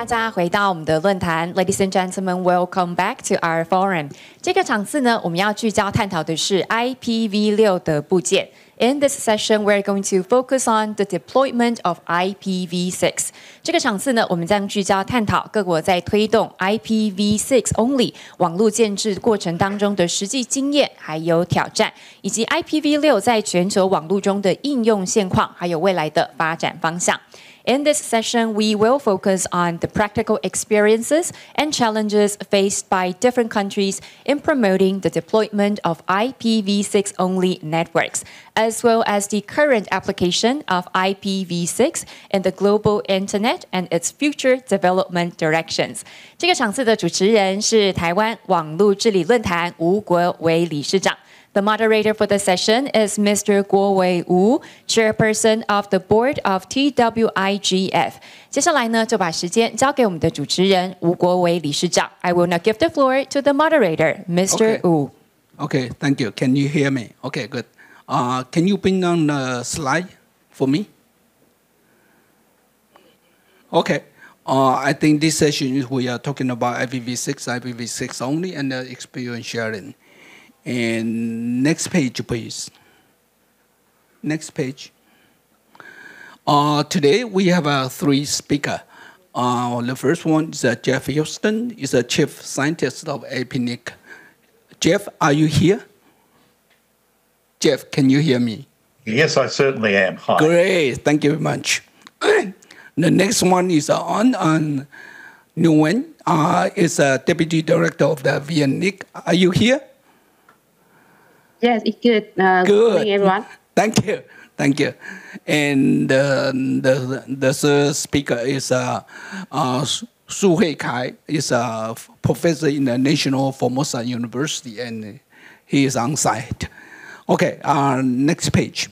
大家回到我们的论坛 ，Ladies and gentlemen, welcome back to our forum。这个场次呢，我们要聚焦探讨的是 IPv6 的部件。In this session, we're going to focus on the deployment of IPv6。这个场次呢，我们将聚焦探讨各国在推动 IPv6-Only 网络建制过程当中的实际经验，还有挑战，以及 IPv6 在全球网络中的应用现况，还有未来的发展方向。In this session, we will focus on the practical experiences and challenges faced by different countries in promoting the deployment of IPv6-only networks, as well as the current application of IPv6 in the global internet and its future development directions. 这个场次的主持人是台湾网路治理论坛吴国维理事长。The moderator for the session is Mr. Kuo-Wei Wu, Chairperson of the Board of TWIGF. 接下来呢，就把时间交给我们的主持人吴国维理事长。I will now give the floor to the moderator, Mr. Wu. Okay, thank you. Can you hear me? Okay, good. Can you bring on the slide for me? Okay. I think this session we are talking about IPv6, IPv6 only, and experience sharing. And next page, please. Next page. Today we have three speakers. The first one is Jeff Houston. He's a chief scientist of APNIC. Jeff, are you here? Jeff, can you hear me? Yes, I certainly am. Hi. Great, thank you very much. The next one is on Nguyen. Is a deputy director of the Viet Nam. Are you here? Yes, it's good. Good morning, everyone. Thank you. Thank you. And the third speaker is Su Hui Kai. He's a professor in the National Formosa University, and he is on site. Okay, next page.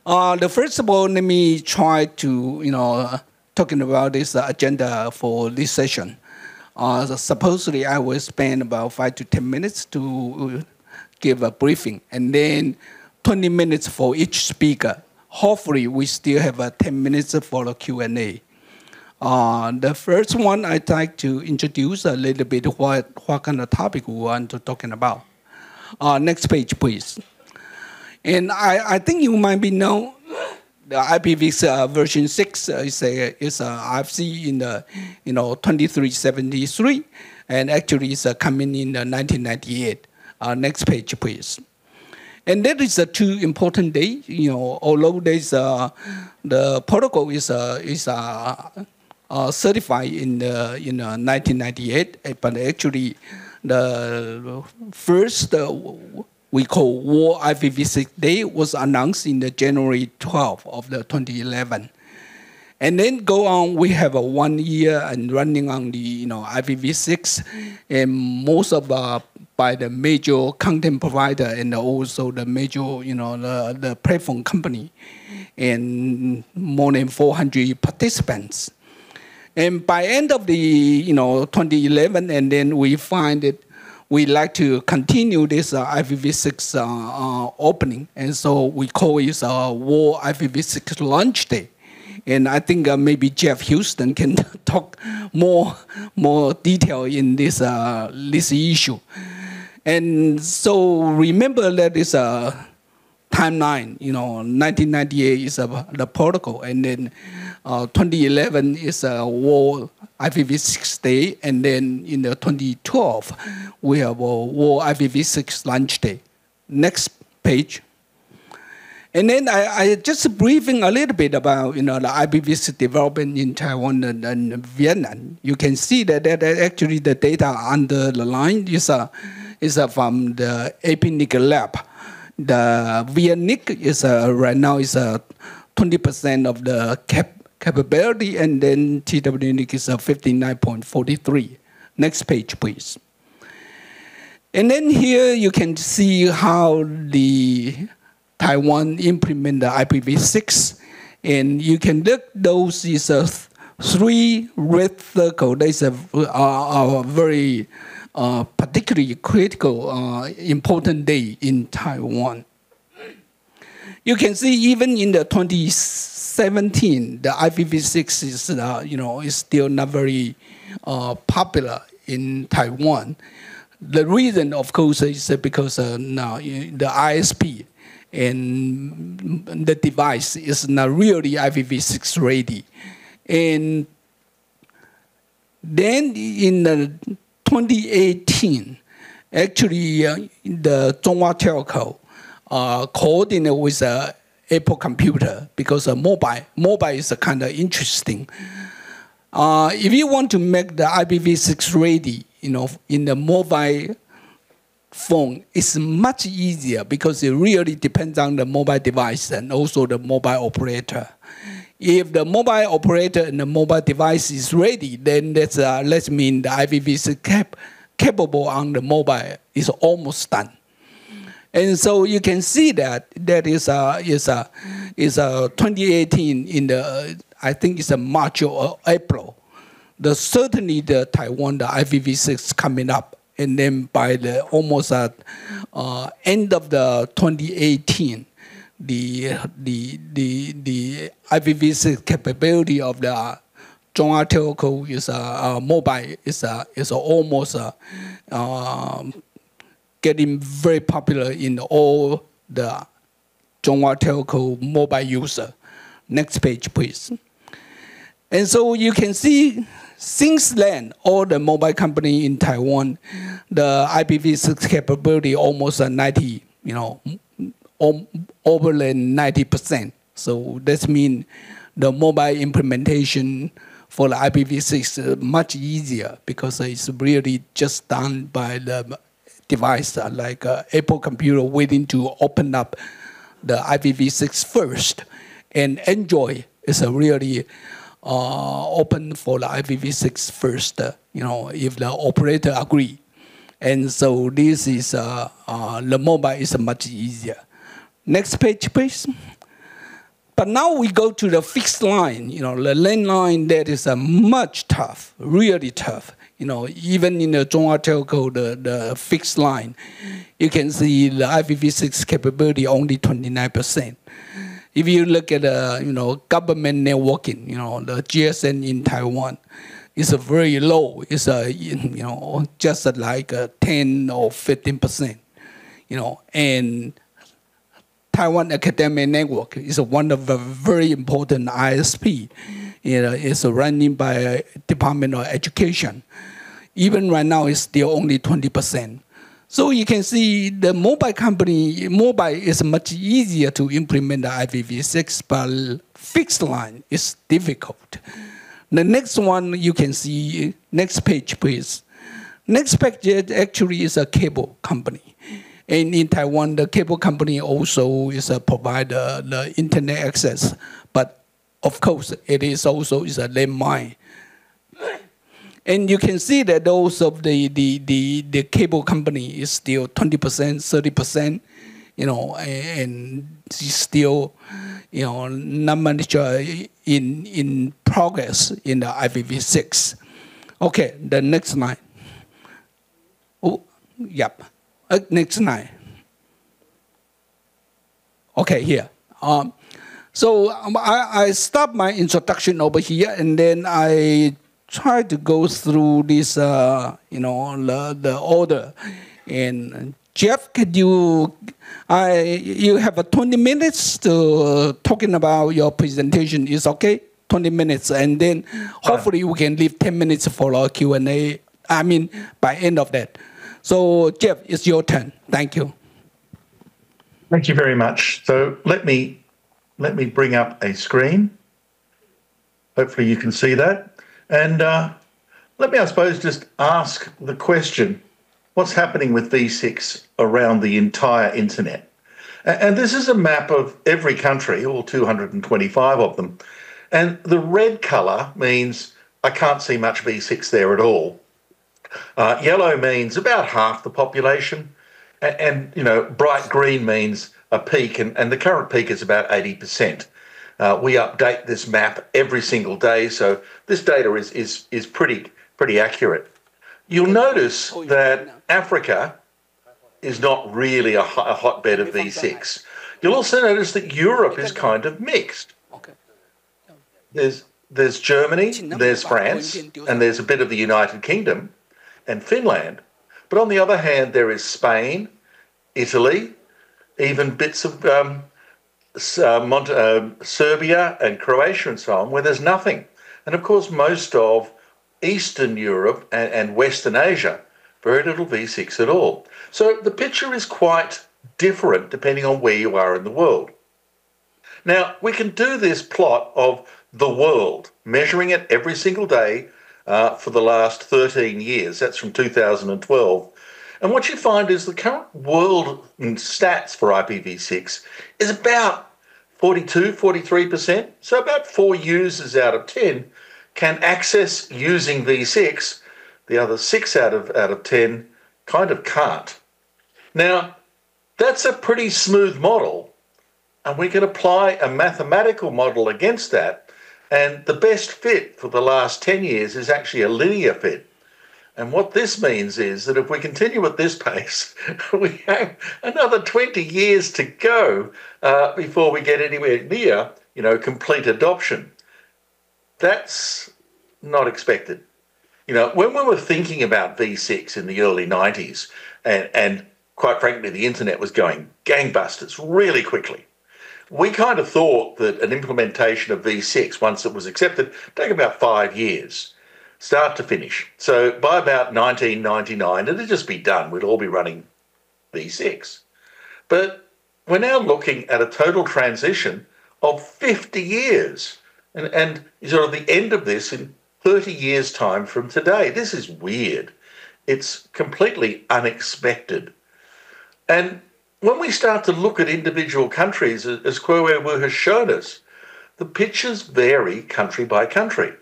First of all, let me try to, talking about this agenda for this session. Supposedly, I will spend about 5 to 10 minutes to give a briefing, and then 20 minutes for each speaker. Hopefully, we still have 10 minutes for the Q&A. The first one, I'd like to introduce a little bit what kind of topic we want to talking about. Next page, please. And I think you might be know the IPv6 version 6 is RFC in the 2373, and actually it's coming in 1998. Next page, please. And that is a two important day. Although there's the protocol is certified in 1998, but actually the first we call World IPv6 Day was announced in the January 12th of the 2011. And then go on, we have a 1 year and running on the IPv6, and most of by the major content provider and also the major the platform company, and more than 400 participants. And by end of the 2011, and then we find that we like to continue this IPv6 opening, and so we call it World IPv6 Launch Day. And I think maybe Jeff Houston can talk more detail in this issue. And so remember that it's a timeline. 1998 is the protocol, and then 2011 is a World IPv6 Day, and then in the 2012 we have a World IPv6 Launch Day. Next page. And then I just briefing a little bit about the IPv6 development in Taiwan and Viet Nam. You can see that actually the data under the line is from the APNIC lab. The Viet Nam is right now is 20% of the capability, and then TWNIC is 59.43. Next page, please. And then here you can see how the Taiwan implement the IPv6, and you can look those is three red circles. These are very particularly critical, important day in Taiwan. You can see even in the 2017 2017, the IPv6 is, is still not very popular in Taiwan. The reason, of course, is because now the ISP and the device is not really IPv6 ready. And then in 2018, actually, the Zhonghua Telco coordinated with Apple Computer because mobile is kind of interesting. If you want to make the IPv6 ready, in the mobile phone, it's much easier because it really depends on the mobile device and also the mobile operator. If the mobile operator and the mobile device is ready, then let's mean the IPv6 capable on the mobile is almost done. And so you can see that is 2018 in the, I think it's a March or April. Certainly the Taiwan, the IPv6 coming up. And then by the almost end of the 2018, the IPv6 capability of the Zhonghua Telco is mobile is almost getting very popular in all the Zhonghua Telco mobile user. Next page, please. And so you can see since then, all the mobile company in Taiwan, the IPv6 capability almost 90, over than 90%. So that means the mobile implementation for the IPv6 is much easier because it's really just done by the device like Apple Computer waiting to open up the IPv6 first. And Android is really open for the IPv6 first, if the operator agree. And so this is, the mobile is much easier. Next page, please. But now we go to the fixed line, the landline that is much tough, really tough. Even in the Zhonghua Telco, the fixed line, you can see the IPv6 capability only 29%. If you look at government networking, the GSM in Taiwan is very low. It's just like 10 or 15%. And Taiwan Academic Network is one of the very important ISP. It's running by Department of Education. Even right now, it's still only 20%. So you can see the mobile is much easier to implement the IPv6, but fixed line is difficult. The next one you can see, next page, please. Next page actually is a cable company. And in Taiwan, the cable company also is a provider the internet access. But of course, it is also is a landmine. And you can see that those of the cable company is still 20%, 30%, and still, not much in progress in the IPv6. Okay, the next line. Oh, yep. Next line. Okay, here. So I stop my introduction over here, and then I try to go through this, the order. And Jeff, could you have 20 minutes to talking about your presentation? Is okay? 20 minutes, and then hopefully we can leave 10 minutes for our Q&A. I mean, by end of that. So Jeff, it's your turn. Thank you. Thank you very much. So let me bring up a screen. Hopefully you can see that. And let me, I suppose, just ask the question, what's happening with V6 around the entire internet? And this is a map of every country, all 225 of them. And the red colour means I can't see much V6 there at all. Yellow means about half the population. And bright green means a peak, and the current peak is about 80%. We update this map every single day, so this data is pretty accurate. You'll notice that Africa is not really a hotbed of V6. You'll also notice that Europe is kind of mixed. there's Germany, there's France, and there's a bit of the United Kingdom and Finland. But on the other hand, there is Spain, Italy, even bits of Serbia and Croatia and so on, where there's nothing. And of course, most of Eastern Europe and Western Asia, very little V6 at all. So the picture is quite different depending on where you are in the world. Now, we can do this plot of the world, measuring it every single day for the last 13 years. That's from 2012. And what you find is the current world stats for IPv6 is about 42, 43%. So about 4 users out of 10 can access using V6. The other 6 out of 10 kind of can't. Now, that's a pretty smooth model, and we can apply a mathematical model against that. And the best fit for the last 10 years is actually a linear fit. And what this means is that if we continue at this pace, we have another 20 years to go before we get anywhere near, complete adoption. That's not expected. When we were thinking about V6 in the early 90s, and quite frankly, the internet was going gangbusters really quickly, we kind of thought that an implementation of V6, once it was accepted, take about 5 years, start to finish. So by about 1999, it'd just be done. We'd all be running V6. But we're now looking at a total transition of 50 years and sort of the end of this in 30 years' time from today. This is weird. It's completely unexpected. And when we start to look at individual countries, as Kuo-Wei Wu has shown us, the pictures vary country by country.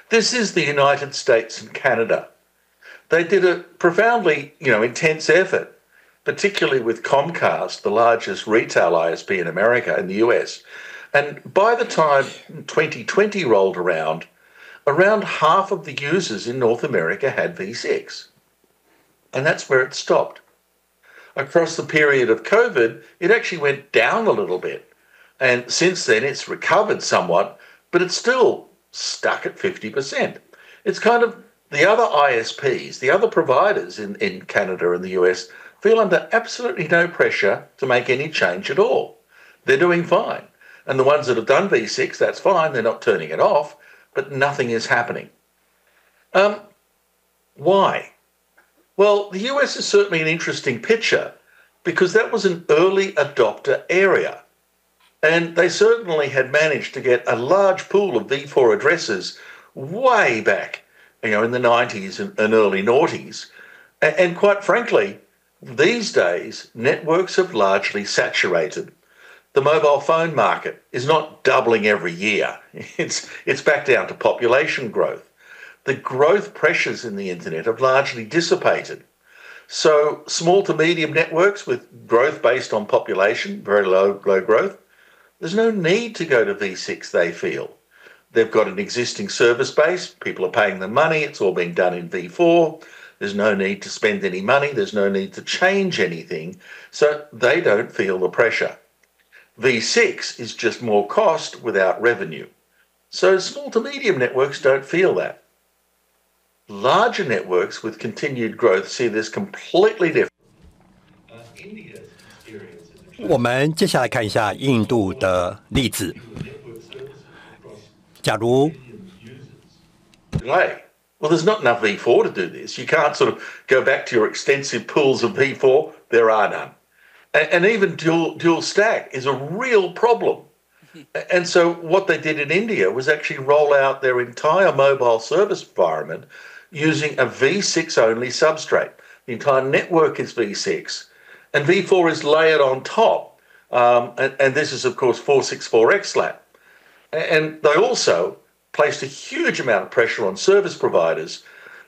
This is the United States and Canada. They did a profoundly, intense effort, particularly with Comcast, the largest retail ISP in America, in the US. And by the time 2020 rolled around half of the users in North America had V6. And that's where it stopped. Across the period of COVID, it actually went down a little bit. And since then, it's recovered somewhat, but it's still stuck at 50%. It's kind of the other ISPs, the other providers in Canada and the US feel under absolutely no pressure to make any change at all. They're doing fine. And the ones that have done V6, that's fine. They're not turning it off, but nothing is happening. Why? Well, the US is certainly an interesting picture because that was an early adopter area. And they certainly had managed to get a large pool of V4 addresses way back, in the 90s and early noughties. And quite frankly, these days, networks have largely saturated. The mobile phone market is not doubling every year. It's back down to population growth. The growth pressures in the internet have largely dissipated. So small to medium networks with growth based on population, very low growth, there's no need to go to V6, they feel. They've got an existing service base, people are paying them money, it's all being done in V4, there's no need to spend any money, there's no need to change anything, so they don't feel the pressure. V6 is just more cost without revenue. So small to medium networks don't feel that. Larger networks with continued growth see this completely different. 我们接下来看一下印度的例子。假如 delay. Well, there's not enough V4 to do this. You can't sort of go back to your extensive pools of V4. There are none. And even dual stack is a real problem. And so what they did in India was actually roll out their entire mobile service environment using a V6-only substrate. The entire network is V6, and V4 is layered on top. And this is, of course, 464XLAP. And they also placed a huge amount of pressure on service providers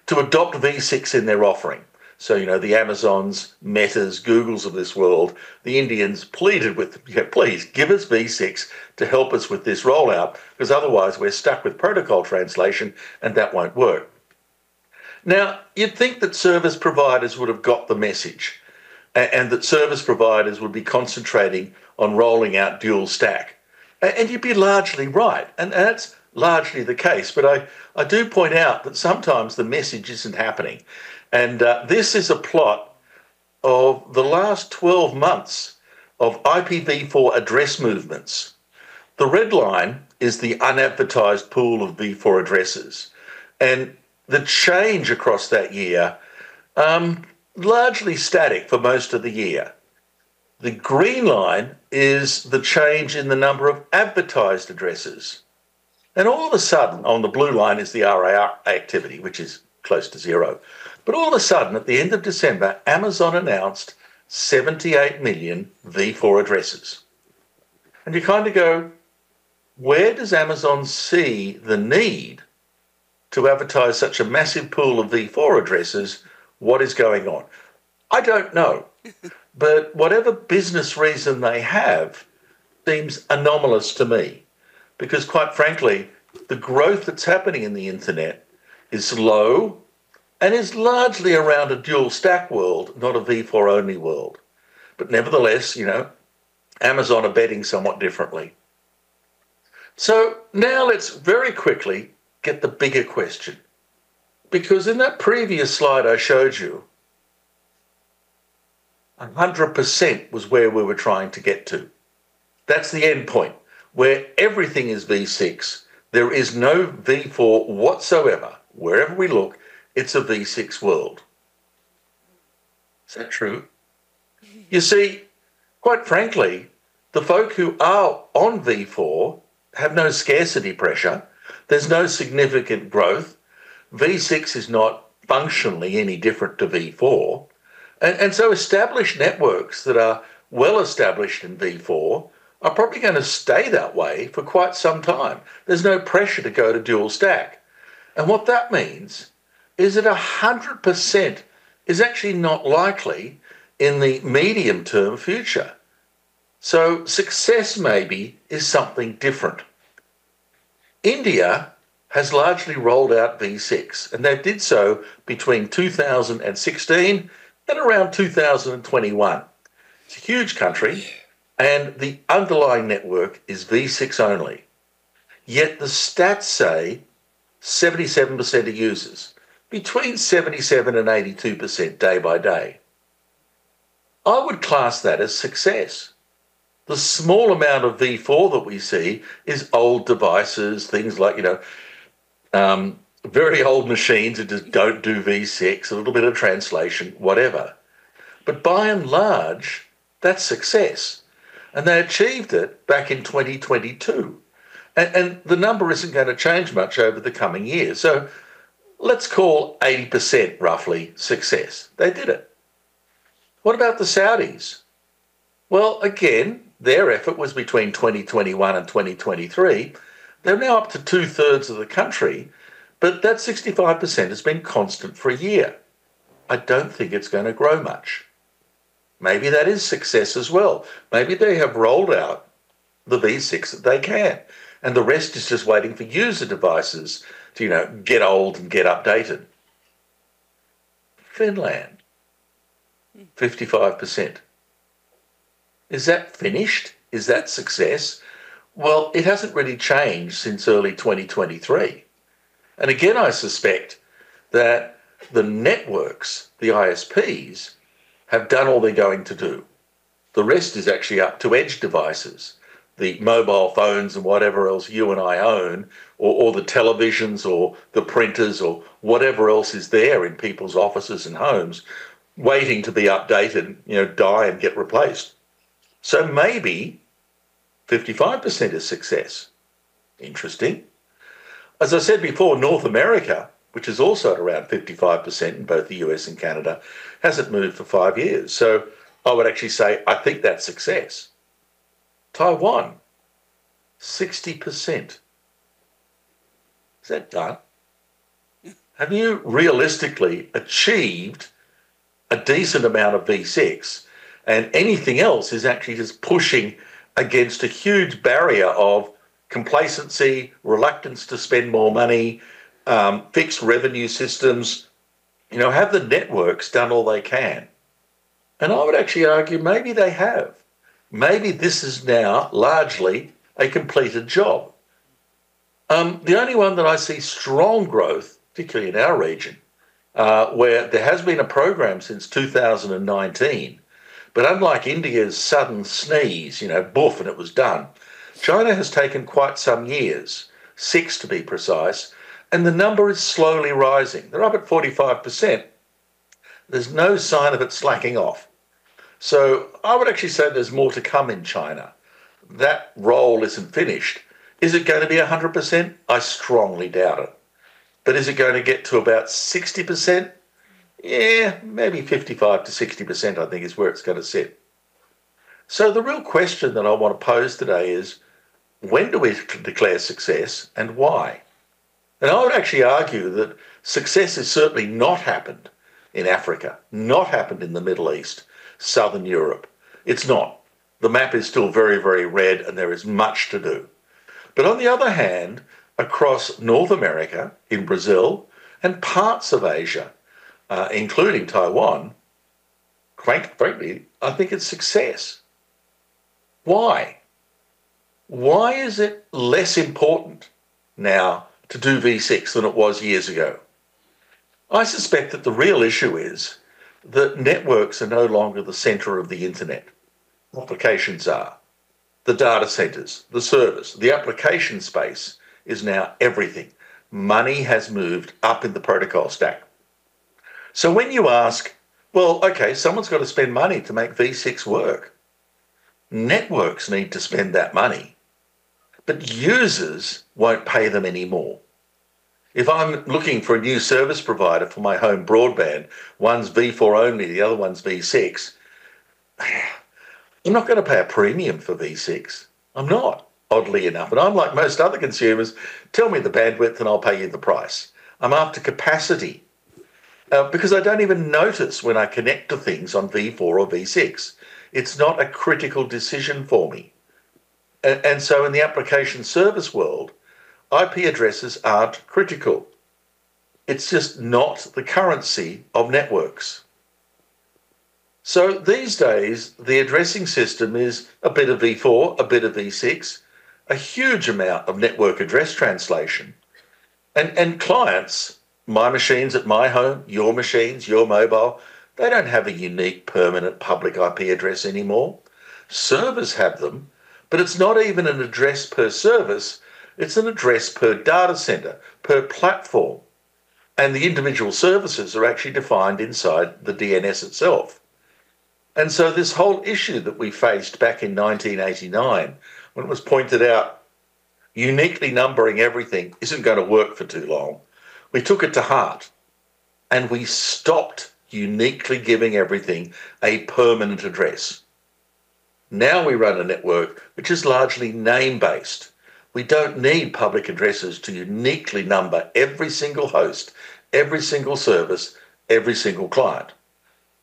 to adopt V6 in their offering. So, the Amazons, Metas, Googles of this world, the Indians pleaded with them, please give us V6 to help us with this rollout, because otherwise we're stuck with protocol translation and that won't work. Now, you'd think that service providers would have got the message and that service providers would be concentrating on rolling out dual stack. And you'd be largely right. And that's largely the case. But I do point out that sometimes the message isn't happening. And this is a plot of the last 12 months of IPv4 address movements. The red line is the unadvertised pool of v4 addresses. And the change across that year, largely static for most of the year. The green line is the change in the number of advertised addresses. And all of a sudden, on the blue line is the RAR activity, which is close to zero. But all of a sudden, at the end of December, Amazon announced 78 million v4 addresses. And you kind of go, where does Amazon see the need to advertise such a massive pool of v4 addresses? What is going on? I don't know. But whatever business reason they have seems anomalous to me. Because quite frankly, the growth that's happening in the internet is low and is largely around a dual stack world, not a v4 only world. But nevertheless, Amazon are betting somewhat differently. So now let's very quickly get the bigger question. Because in that previous slide I showed you, 100% was where we were trying to get to. That's the end point, where everything is v6. There is no v4 whatsoever. Wherever we look, it's a v6 world. Is that true? You see, quite frankly, the folk who are on v4 have no scarcity pressure. There's no significant growth. v6 is not functionally any different to v4. And so established networks that are well established in v4 are probably going to stay that way for quite some time. There's no pressure to go to dual stack. And what that means is that 100% is actually not likely in the medium-term future. So success maybe is something different. India has largely rolled out v6, and they did so between 2016 and around 2021. It's a huge country, and the underlying network is v6 only. Yet the stats say 77% of users, between 77 and 82% day by day. I would class that as success. The small amount of v4 that we see is old devices, things like, very old machines that just don't do v6, a little bit of translation, whatever. But by and large, that's success. And they achieved it back in 2022. And the number isn't going to change much over the coming years. So let's call 80% roughly success. They did it. What about the Saudis? Well, again, their effort was between 2021 and 2023. They're now up to 2/3 of the country, but that 65% has been constant for a year. I don't think it's going to grow much. Maybe that is success as well. Maybe they have rolled out the v6 that they can, and the rest is just waiting for user devices to, get old and get updated. Finland, 55%. Is that finished? Is that success? Well, it hasn't really changed since early 2023. And again, I suspect that the networks, the ISPs, have done all they're going to do. The rest is actually up to edge devices, the mobile phones and whatever else you and I own, or the televisions or the printers or whatever else is there in people's offices and homes, waiting to be updated, die and get replaced. So maybe 55% is success. Interesting. As I said before, North America, which is also at around 55% in both the US and Canada, hasn't moved for 5 years. So I would actually say, I think that's success. Taiwan, 60%. Is that done? Have you realistically achieved a decent amount of v6, and anything else is actually just pushing against a huge barrier of complacency, reluctance to spend more money, fixed revenue systems? Have the networks done all they can? And I would actually argue maybe they have. Maybe this is now largely a completed job. The only one that I see strong growth, particularly in our region, where there has been a program since 2019, but unlike India's sudden sneeze, boof, and it was done, China has taken quite some years, 6 to be precise, and the number is slowly rising. They're up at 45%. There's no sign of it slacking off. So I would actually say there's more to come in China. That role isn't finished. Is it going to be 100%? I strongly doubt it. But is it going to get to about 60%? Yeah, maybe 55 to 60%, I think, is where it's going to sit. So the real question that I want to pose today is, when do we declare success and why? And I would actually argue that success has certainly not happened in Africa, not happened in the Middle East, Southern Europe. It's not. The map is still very, very red and there is much to do. But on the other hand, across North America, in Brazil, and parts of Asia, including Taiwan, frankly, I think it's success. Why? Why is it less important now to do V6 than it was years ago? I suspect that the real issue is that networks are no longer the centre of the internet. Applications are. The data centres, the servers, the application space is now everything. Money has moved up in the protocol stack. So when you ask, well, okay, someone's got to spend money to make V6 work. Networks need to spend that money, but users won't pay them anymore. If I'm looking for a new service provider for my home broadband, one's V4 only, the other one's V6, I'm not going to pay a premium for V6. I'm not, oddly enough. And I'm like most other consumers, tell me the bandwidth and I'll pay you the price. I'm after capacity because I don't even notice when I connect to things on V4 or V6. It's not a critical decision for me. And so in the application service world, IP addresses aren't critical. It's just not the currency of networks. So these days, the addressing system is a bit of V4, a bit of V6, a huge amount of network address translation. And clients, my machines at my home, your machines, your mobile, they don't have a unique permanent public IP address anymore. Servers have them, but it's not even an address per service, it's an address per data center, per platform. And the individual services are actually defined inside the DNS itself. And so this whole issue that we faced back in 1989, when it was pointed out, uniquely numbering everything isn't going to work for too long, we took it to heart and we stopped uniquely giving everything a permanent address. Now we run a network which is largely name-based. We don't need public addresses to uniquely number every single host, every single service, every single client.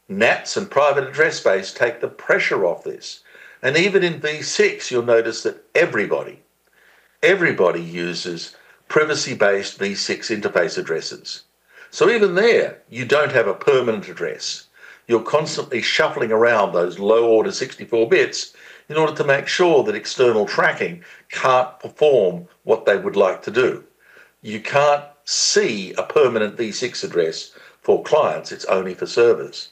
NATs and private address space take the pressure off this. And even in V6, you'll notice that everybody uses privacy-based V6 interface addresses. So even there, you don't have a permanent address. You're constantly shuffling around those low-order 64 bits in order to make sure that external tracking can't perform what they would like to do. You can't see a permanent V6 address for clients, it's only for servers.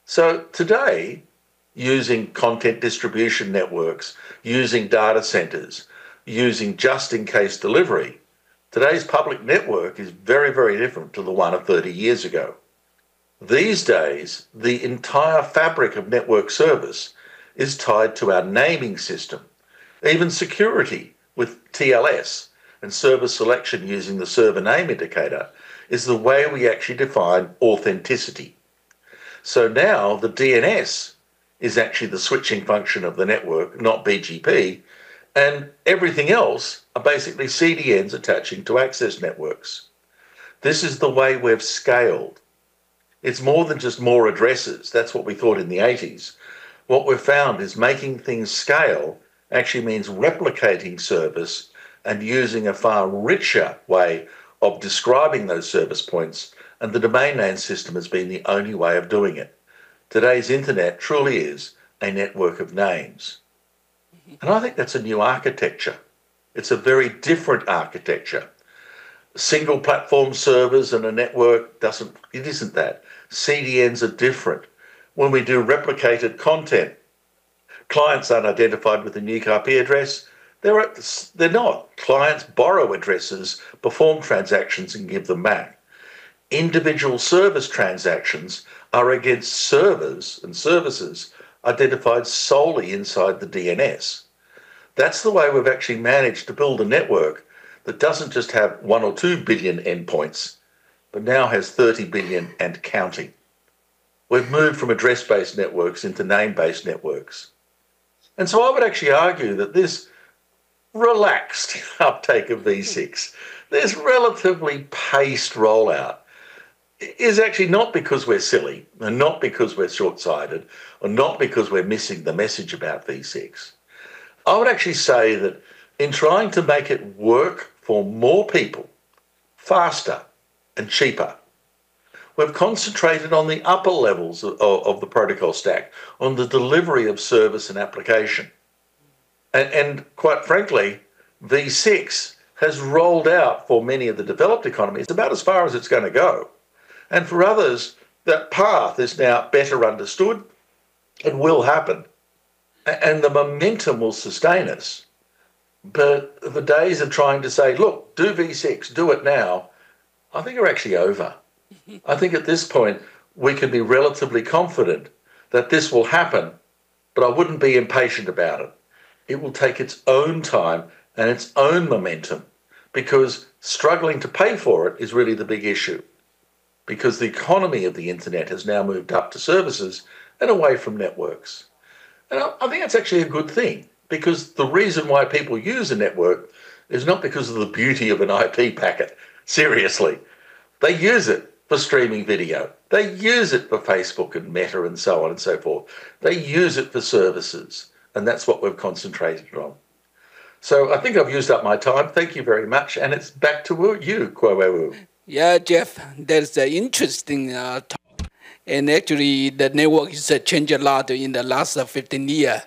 So today, using content distribution networks, using data centers, using just-in-case delivery, today's public network is very, very different to the one of 30 years ago. These days, the entire fabric of network service is tied to our naming system. Even security with TLS and server selection using the server name indicator is the way we actually define authenticity. So now the DNS is actually the switching function of the network, not BGP, and everything else are basically CDNs attaching to access networks. This is the way we've scaled. It's more than just more addresses. That's what we thought in the 80s. What we've found is making things scale actually means replicating service and using a far richer way of describing those service points, and the domain name system has been the only way of doing it. Today's internet truly is a network of names. And I think that's a new architecture. It's a very different architecture. Single platform servers and a network isn't that. CDNs are different. When we do replicated content, clients aren't identified with a unique IP address. They're not. Clients borrow addresses, perform transactions, and give them back. Individual service transactions are against servers and services identified solely inside the DNS. That's the way we've actually managed to build a network that doesn't just have 1 or 2 billion endpoints, but now has 30 billion and counting. We've moved from address-based networks into name-based networks. And so I would actually argue that this relaxed uptake of V6, this relatively paced rollout, is actually not because we're silly and not because we're short-sighted or not because we're missing the message about V6. I would actually say that in trying to make it work for more people, faster and cheaper, we've concentrated on the upper levels of the protocol stack, on the delivery of service and application. And quite frankly, V6 has rolled out for many of the developed economies about as far as it's going to go. And for others, that path is now better understood and will happen. And the momentum will sustain us. But the days of trying to say, look, do V6, do it now, I think are actually over. I think at this point, we can be relatively confident that this will happen, but I wouldn't be impatient about it. It will take its own time and its own momentum, because struggling to pay for it is really the big issue, because the economy of the internet has now moved up to services and away from networks. And I think that's actually a good thing, because the reason why people use a network is not because of the beauty of an IP packet. Seriously, they use it for streaming video. They use it for Facebook and Meta and so on and so forth. They use it for services, and that's what we've concentrated on. So I think I've used up my time. Thank you very much, and it's back to you, Kuo-Wei Wu. Yeah, Jeff, that's an interesting talk. And actually, the network has changed a lot in the last 15 years.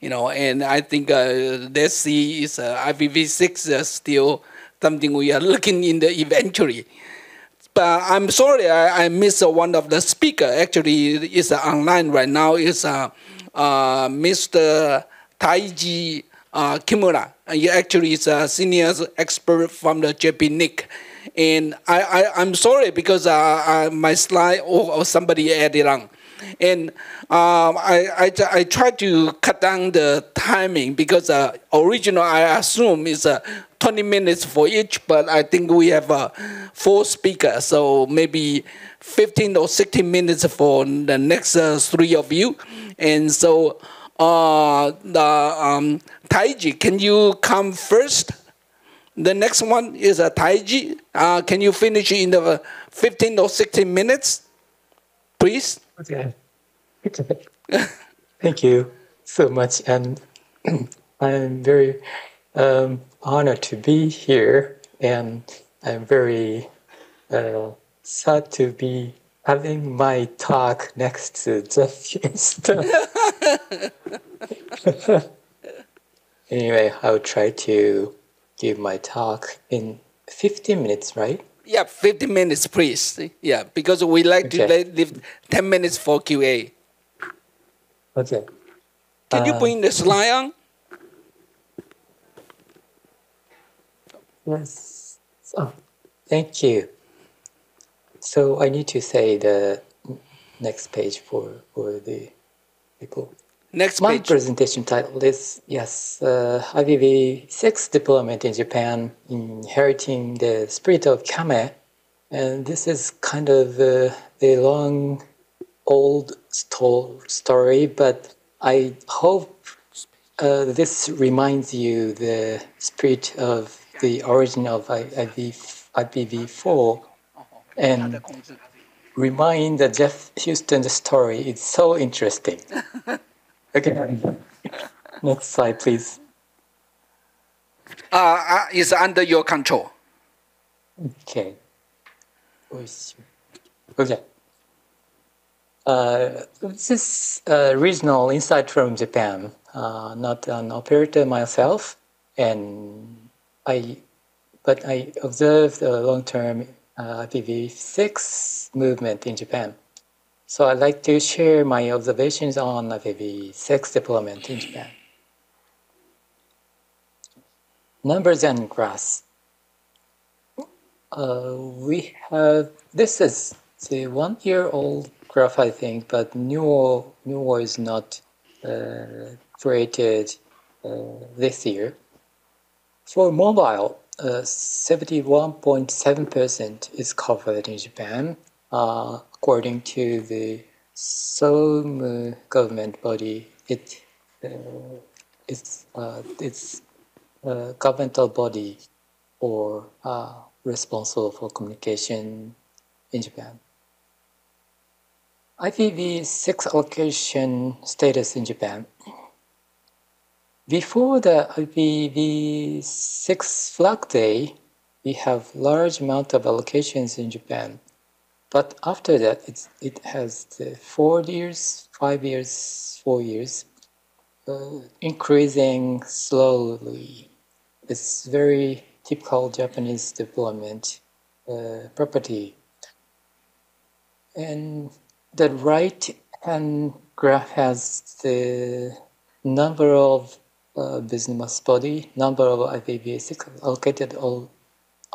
And I think let's see, is IPv6 still something we are looking in the eventually. But I'm sorry, I missed one of the speakers. Actually, it's online right now. It's Mr. Taiji Kimura. He actually is a senior expert from the APNIC. And I'm sorry because my slide or somebody added on. And I tried to cut down the timing because original I assume is 20 minutes for each, but I think we have 4 speakers, so maybe 15 or 16 minutes for the next 3 of you. And so Taiji, can you come first? The next one is Taiji. Can you finish in the 15 or 16 minutes, please? Okay. Thank you so much, and I'm very honored to be here, and I'm very sad to be having my talk next to Jeff Houston. Anyway, I'll try to give my talk in 15 minutes, right? Yeah, 15 minutes, please. Yeah, because we like to leave 10 minutes for QA. Okay. Can you bring the slide on? Yes. Oh, thank you. So I need to say the next page for the people. Next My page. presentation title is, IPv6 deployment in Japan, inheriting the spirit of Kame. And this is kind of a long, old story, but I hope this reminds you the spirit of the origin of IPv4 and remind the Jeff Houston story. It's so interesting. Okay. Next slide, please. It's under your control. Okay. Okay. This is regional insight from Japan, not an operator myself, but I observed the long-term IPv6 movement in Japan. So I'd like to share my observations on IPv6 deployment in Japan. Numbers and graphs. This is the 1-year-old graph, I think, but newer is not created this year. For mobile, 71.7% is covered in Japan, according to the SOME government body. It's governmental body or responsible for communication in Japan. IPv6 allocation status in Japan. Before the IPv6 flag day, we have large amount of allocations in Japan. But after that, it has the 4 years, 5 years, 4 years, increasing slowly. It's very typical Japanese deployment property. And the right-hand graph has the number of business body, number of IPv6 allocated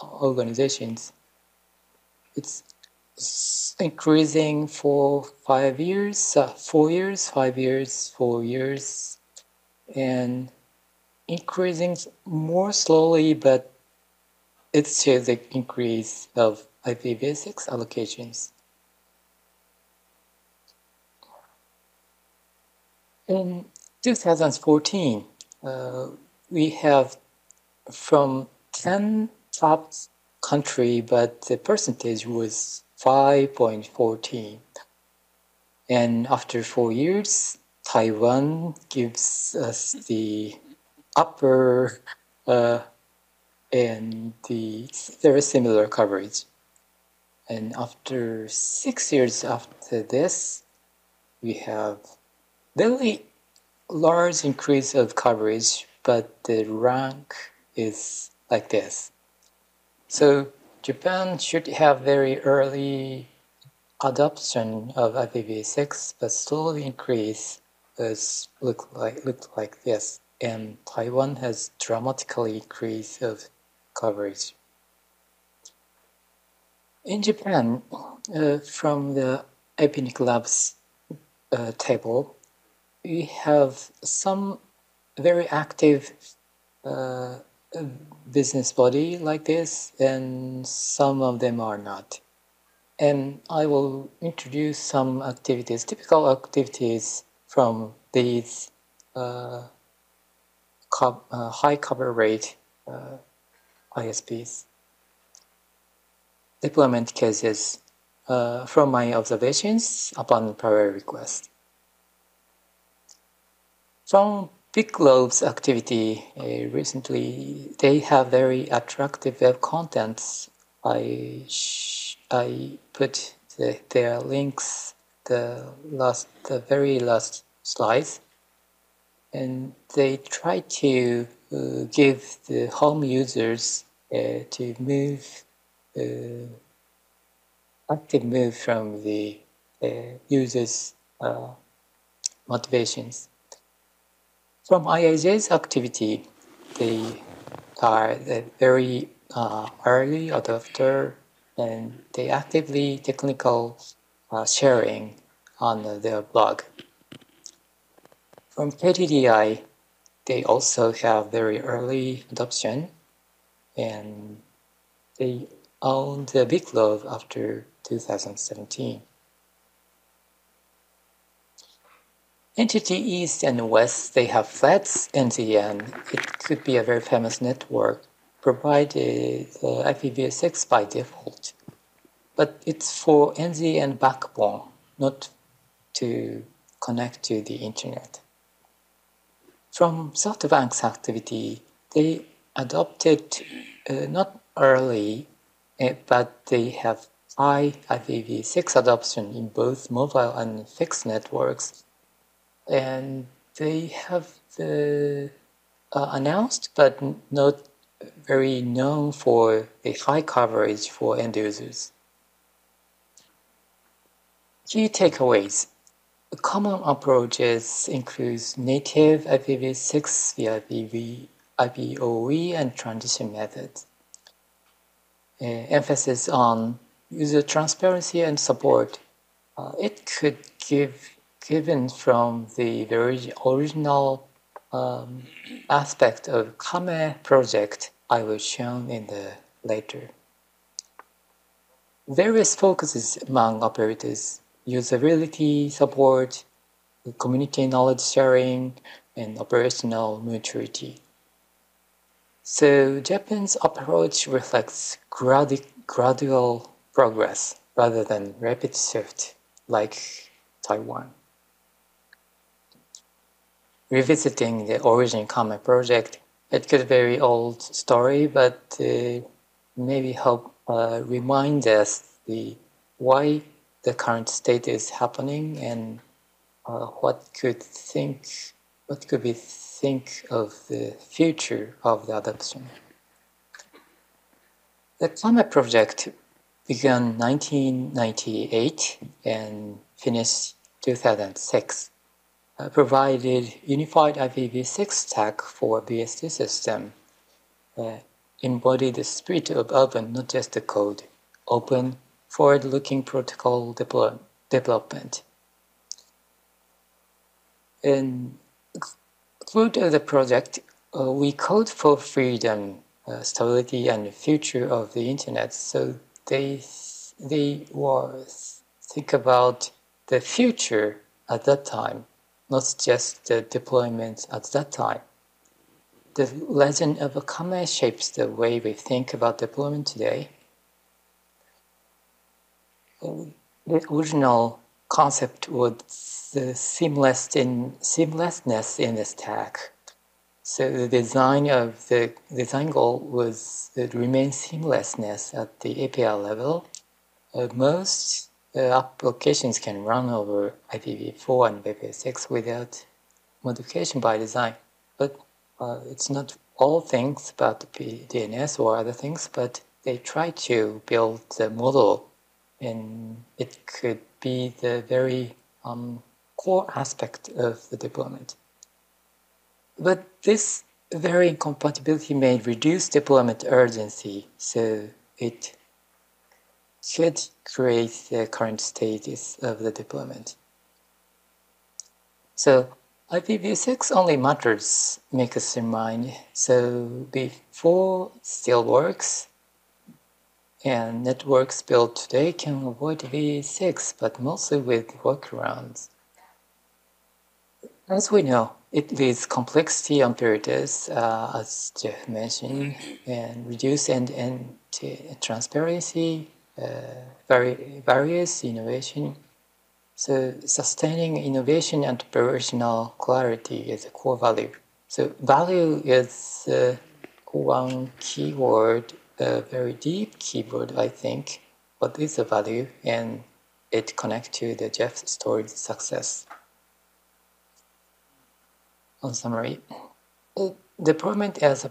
organizations. It's increasing for 5 years, 4 years, 5 years, 4 years, and increasing more slowly, but it shows the increase of IPv6 allocations. In 2014, we have from 10 top country, but the percentage was 5.14. And after 4 years, Taiwan gives us the upper and the very similar coverage. And after 6 years after this, we have very large increase of coverage, but the rank is like this. So Japan should have very early adoption of IPv6, but slowly increase look like this. And Taiwan has dramatically increased of coverage. In Japan, from the APNIC Labs table, we have some very active business body like this, and some of them are not. And I will introduce some activities, typical activities from these high cover rate ISPs. Deployment cases from my observations upon prior request. From Big Globe's activity recently, they have very attractive web contents. I put their links the very last slides, and they try to give the home users to move active move from the users' motivations. From IIJ's activity, they are very early adopter, and they actively technical sharing on their blog. From KDDI, they also have very early adoption, and they own the Big Love after 2017. Entity East and West, they have flats NZN. It could be a very famous network, provided IPv6 by default. But it's for NZN backbone, not to connect to the internet. From SoftBank's activity, they adopted not early, but they have high IPv6 adoption in both mobile and fixed networks. And they have announced, but not very known for a high coverage for end users. Key takeaways. Common approaches include native IPv6 via IPOE and transition methods. Emphasis on user transparency and support. It could given from the very original aspect of Kame project I will show in the later. Various focuses among operators: usability, support, community knowledge sharing, and operational maturity. So Japan's approach reflects gradual progress rather than rapid shift like Taiwan. Revisiting the origin Kame project, it could be a very old story, but maybe help remind us why the current state is happening and what could we think of the future of the adoption. The Kame project began 1998 and finished 2006. Provided unified IPv6 stack for BSD system, embodied the spirit of open, not just the code, open, forward-looking protocol development. In quote of the project, we code for freedom, stability, and the future of the internet. So they think about the future at that time, not just the deployment at that time. The legend of Kame shapes the way we think about deployment today. The original concept was the seamlessness in the stack. So the design goal was to remain seamlessness at the API level. Most applications can run over IPv4 and IPv6 without modification by design. But it's not all things about the DNS or other things, but they try to build the model, and it could be the very core aspect of the deployment. But this very incompatibility may reduce deployment urgency, so it should create the current status of the deployment. So IPv6 only matters make us remind. So before still works, and networks built today can avoid V6, but mostly with workarounds. As we know, it leads complexity on operators, as Jeff mentioned, and reduce end-to-end transparency, various innovation. So sustaining innovation and operational clarity is a core value. So value is one keyword, a very deep keyword, I think. What is the value? And it connects to the Jeff's story success. On summary, deployment as a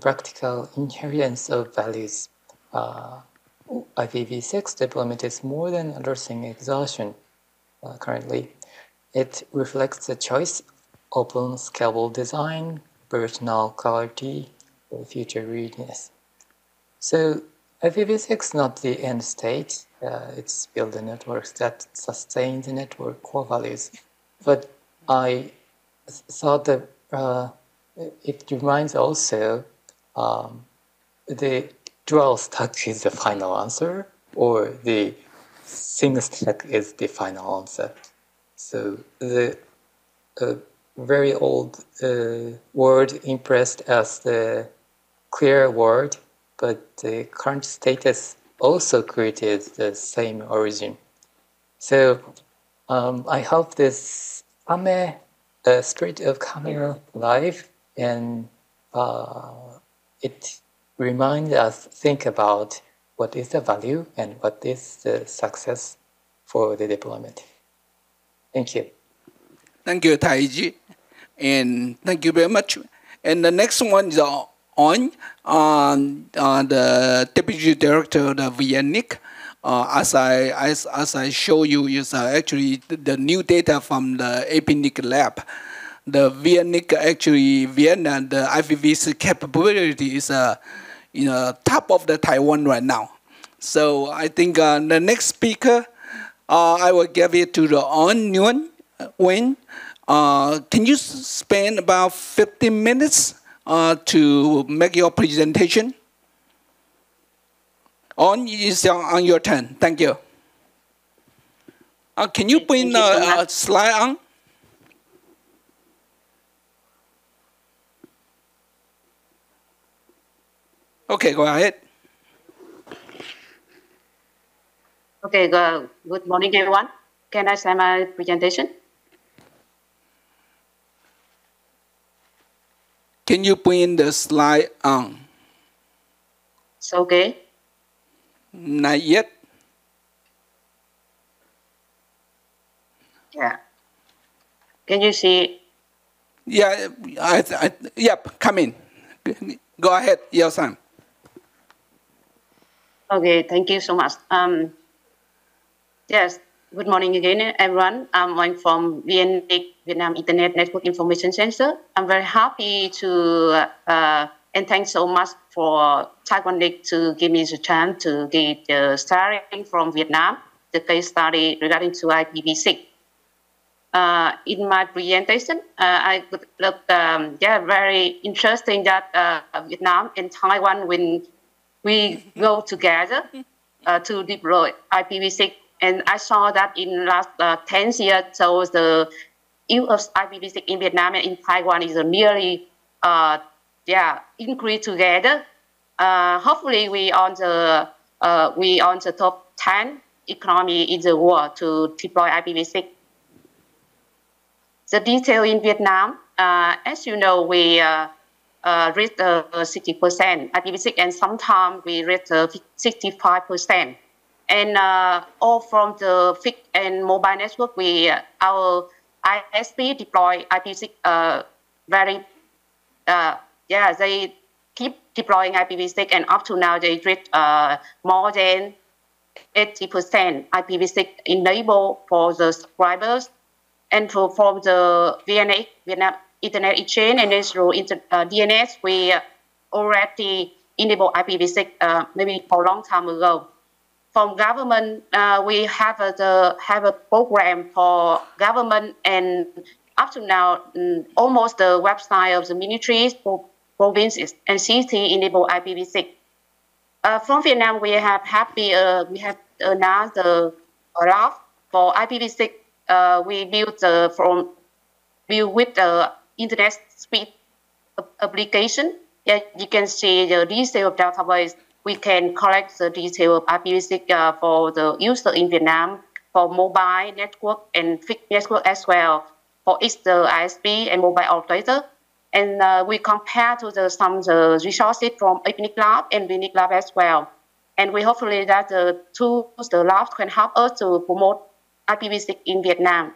practical inheritance of values. IPv6 deployment is more than addressing exhaustion currently. It reflects the choice, open, scalable design, operational clarity, or future readiness. So IPv6 is not the end state. It's build the networks that sustain the network core values. But I thought that it reminds also the dual stack is the final answer, or the single stack is the final answer. So the very old word impressed as the clear word, but the current status also created the same origin. So I hope this Kame, spirit of Kame live, and it reminds us think about what is the value and what is the success for the deployment. Thank you. Thank you, Taiji. And thank you very much. And the next one is on the Deputy Director of the VNIC. As I show you, is actually the new data from the APNIC lab. The VNIC actually Viet Nam, the IPv6 capability is top of the Taiwan right now. So I think the next speaker, I will give it to the On Nguyen. Can you spend about 15 minutes to make your presentation? On is on your turn. Thank you. Can you bring a slide on? Okay, go ahead. Okay, good morning, everyone. Can I start my presentation? Can you bring the slide on? It's okay. Not yet. Yeah. Can you see? Yeah, yep, come in. Go ahead, your son. Okay, thank you so much. Yes, good morning again, everyone. I'm from VNIC, Viet Nam Internet Network Information Center. I'm very happy to, and thanks so much for TWIGF to give me the chance to get the starting from Vietnam, the case study regarding to IPv6. In my presentation, I would look, very interesting that Vietnam and Taiwan, when we go together to deploy IPv6, and I saw that in last 10 years, so the use of IPv6 in Vietnam and in Taiwan is nearly, increase together. Hopefully, we on the top 10 economy in the world to deploy IPv6. The detail in Vietnam, as you know, we reach 60% IPv6, and sometimes we reach 65%. And all from the fixed and mobile network, our ISP deploy IPv6 they keep deploying IPv6, and up to now they reach more than 80% IPv6 enabled for the subscribers. And from the VNA, Vietnam Internet Exchange, and through DNS, we already enabled IPv6 maybe for a long time ago. From government, we have a program for government, and up to now, almost the website of the ministries, provinces, and city enable IPv6. From Vietnam, we have announced the law for IPv6. We built with the internet speed application. Yeah, you can see the detail of database. We can collect the detail of IPv6 for the user in Vietnam, for mobile network and fixed network as well, for each the ISP and mobile operator. And we compare to some resources from APNIC Lab and VNIC Lab as well. And we hopefully that the tools, the labs can help us to promote IPv6 in Vietnam.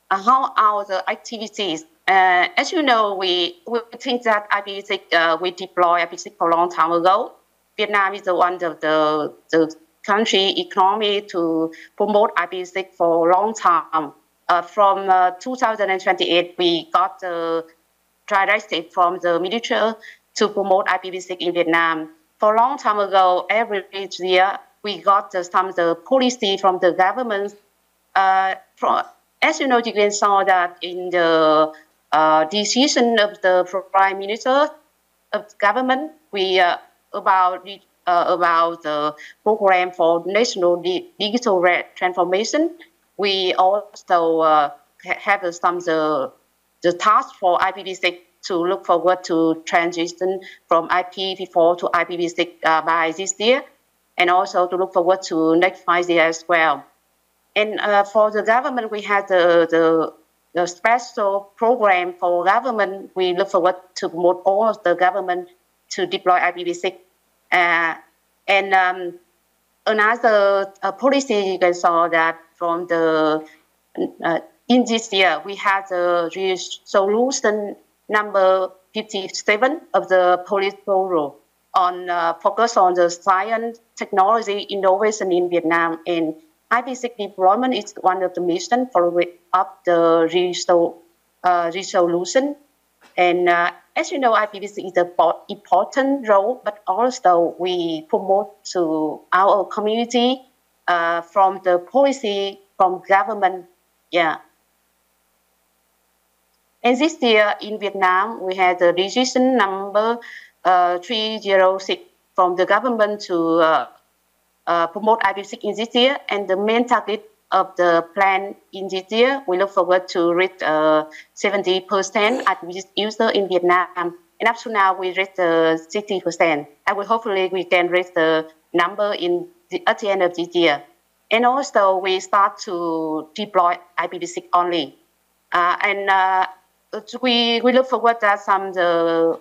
How are the activities? As you know, we think that IPv6, we deploy IPv6 for a long time ago. Vietnam is one of the country economy to promote IPv6 for a long time. From 2028, we got the directive from the ministry to promote IPv6 in Vietnam. For a long time ago, every year, we got some of the policy from the government. As you know, you can saw that in the decision of the Prime Minister of the government, we about the program for national digital transformation. We also have some the task for IPv6 to look forward to transition from IPv4 to IPv6 by this year, and also to look forward to next 5 years as well. And for the government, we have the special program for government. We look forward to promote all of the government to deploy IPv6. Another policy you can saw that from the in this year we had the resolution number 57 of the Politburo on focus on the science, technology, innovation in Vietnam, and IPv6 deployment is one of the missions following up the resolution. And as you know, IPv6 is an important role, but also we promote to our community from the policy, from government, yeah. And this year in Vietnam, we had the decision number 306 from the government to promote IPv6 in this year, and the main target of the plan in this year, we look forward to reach 70% IPv6 user in Vietnam, and up to now we reached 60%, and hopefully we can reach the number at the end of this year. And also we start to deploy IPv6 only, we look forward that some of the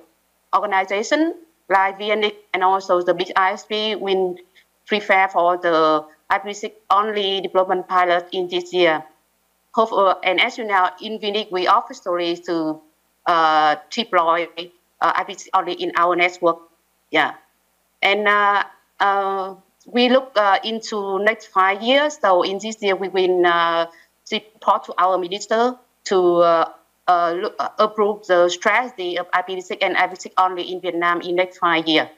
organizations like VNIC and also the big ISP will prepare for the IPv6 only deployment pilot in this year. And as you know, in VNIC, we officially to deploy IPv6 only in our network. Yeah. And we look into next 5 years. So in this year, we will report to our minister to approve the strategy of IPv6 and IPv6 only in Vietnam in next 5 years.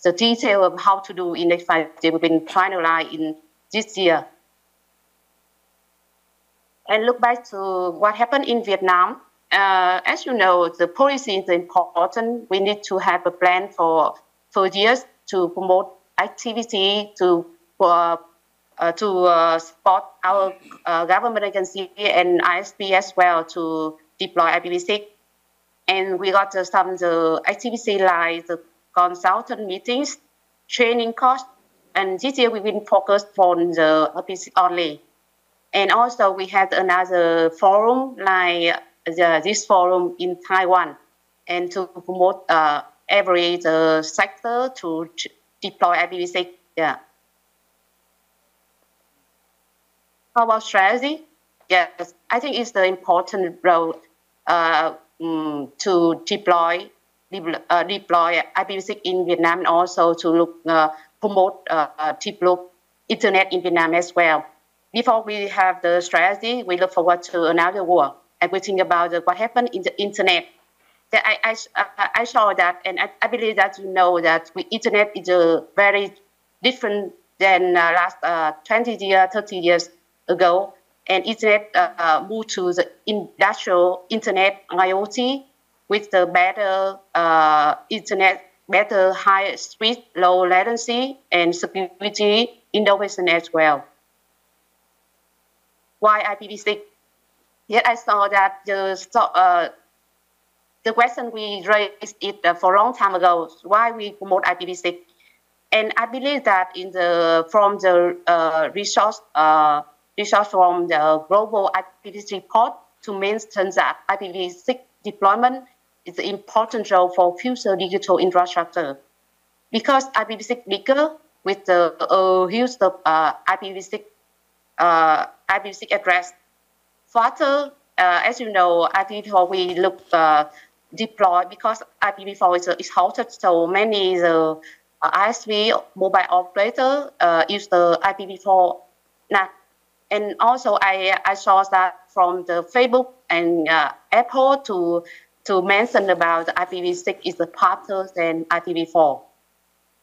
The detail of how to do in next 5 years will be finalized in this year. And look back to what happened in Vietnam. As you know, the policy is important. We need to have a plan for years to promote activity, to support our government agency and ISP as well to deploy IPv6. And we got some the activity like the consultant meetings, training course, and this year we will focus on the IPv6 only. And also we had another forum like this forum in Taiwan, and to promote every sector to deploy IPv6. Yeah. How about strategy? Yes, I think it's the important role to deploy IPv6 in Vietnam, and also to promote develop internet in Vietnam as well. Before we have the strategy, we look forward to another war, and we think about what happened in the internet. I saw that, and I believe that you know that internet is very different than last 20 years, 30 years ago. And internet moved to the industrial internet, IoT, with the better internet, better high speed, low latency, and security innovation as well. Why IPv6? Yet I saw that the question we raised it for a long time ago, why we promote IPv6. And I believe that from the resource from the global IPv6 report to mention that IPv6 deployment is an important role for future digital infrastructure. Because IPv6 bigger with the use of IPv6 address. Further, as you know, IPv4 we look deploy because IPv4 is hosted, so many ISP mobile operator use the IPv4 NAT. And also I saw that from the Facebook and Apple to mention about the IPv6 is faster than IPv4.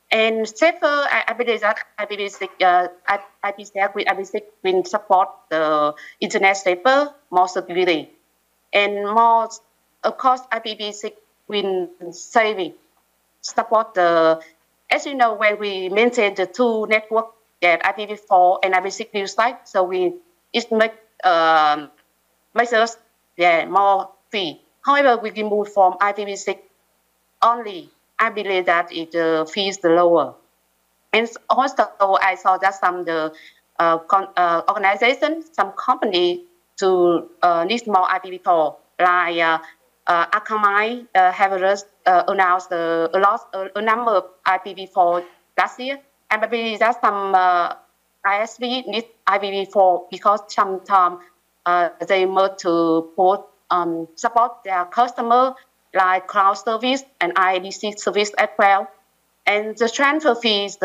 And safer, I believe that IPv6 with IPv6 will support the internet safer, more security, and more. Of course, IPv6 will support the. As you know, when we maintain the two networks, that IPv4 and IPv6 new site, so it makes us more free. However, we can move from IPv6 only. I believe that it fees the lower. And also, I saw that some organizations, some companies to need more IPv4, like Akamai have announced a number of IPv4 last year. And I believe that some ISP need IPv4 because sometimes they want to support their customer like cloud service and IDC service as well. And the transfer fee is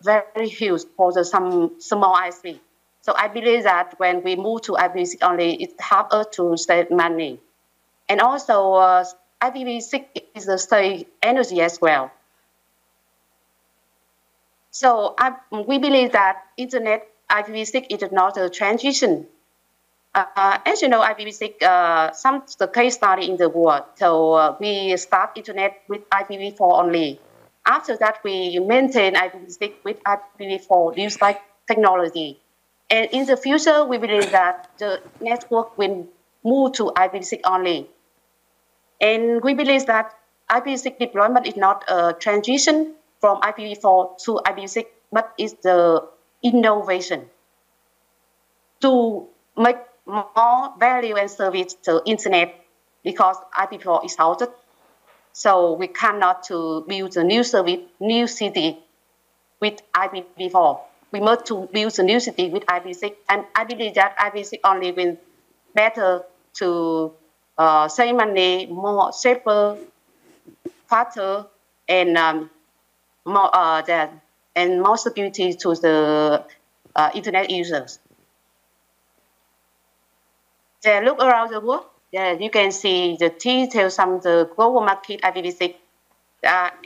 very huge for some small ISP. So I believe that when we move to IPv6 only, it helps us to save money. And also, IPv6 is a save energy as well. So we believe that Internet IPv6 is not a transition. As you know, IPv6, some the case study in the world. So we start Internet with IPv4 only. After that, we maintain IPv6 with IPv4 use like technology. And in the future, we believe that the network will move to IPv6 only. And we believe that IPv6 deployment is not a transition from IPv4 to IPv6, but it's the innovation to make more value and service to internet because IPv4 is halted. So we cannot to build a new service, new city with IPv4. We must to build a new city with IPv6, and I believe that IPv6 only will better to save money, more safer, faster, and more security to the internet users. Look around the world. You can see the details of the global market IPv6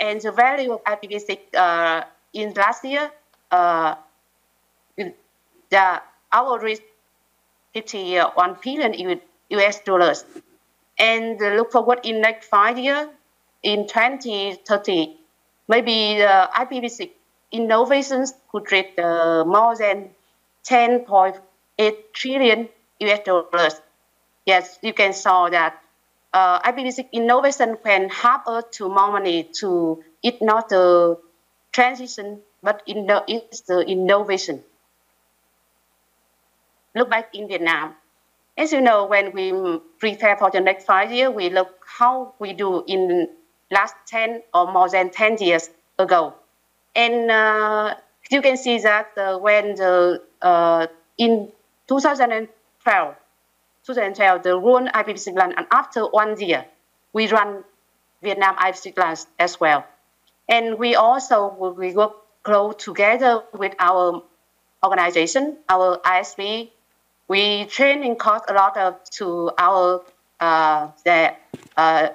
and the value of IPv6 in last year. Our reached $51 billion US dollars, and look forward in next 5 years, in 2030, maybe the IPv6 innovations could reach more than 10.8 trillion US dollars. Yes, you can saw that IPv6 innovation can help us to more money to, it's not the transition, but it's the innovation. Look back in Vietnam. As you know, when we prepare for the next 5 years, we look how we do in last 10 or more than 10 years ago. And you can see that when in 2012, the run IPv6 LAN, and after 1 year, we run Vietnam IPv6 LAN as well. And we also work close together with our organization, our ISP. We train and cost a lot to our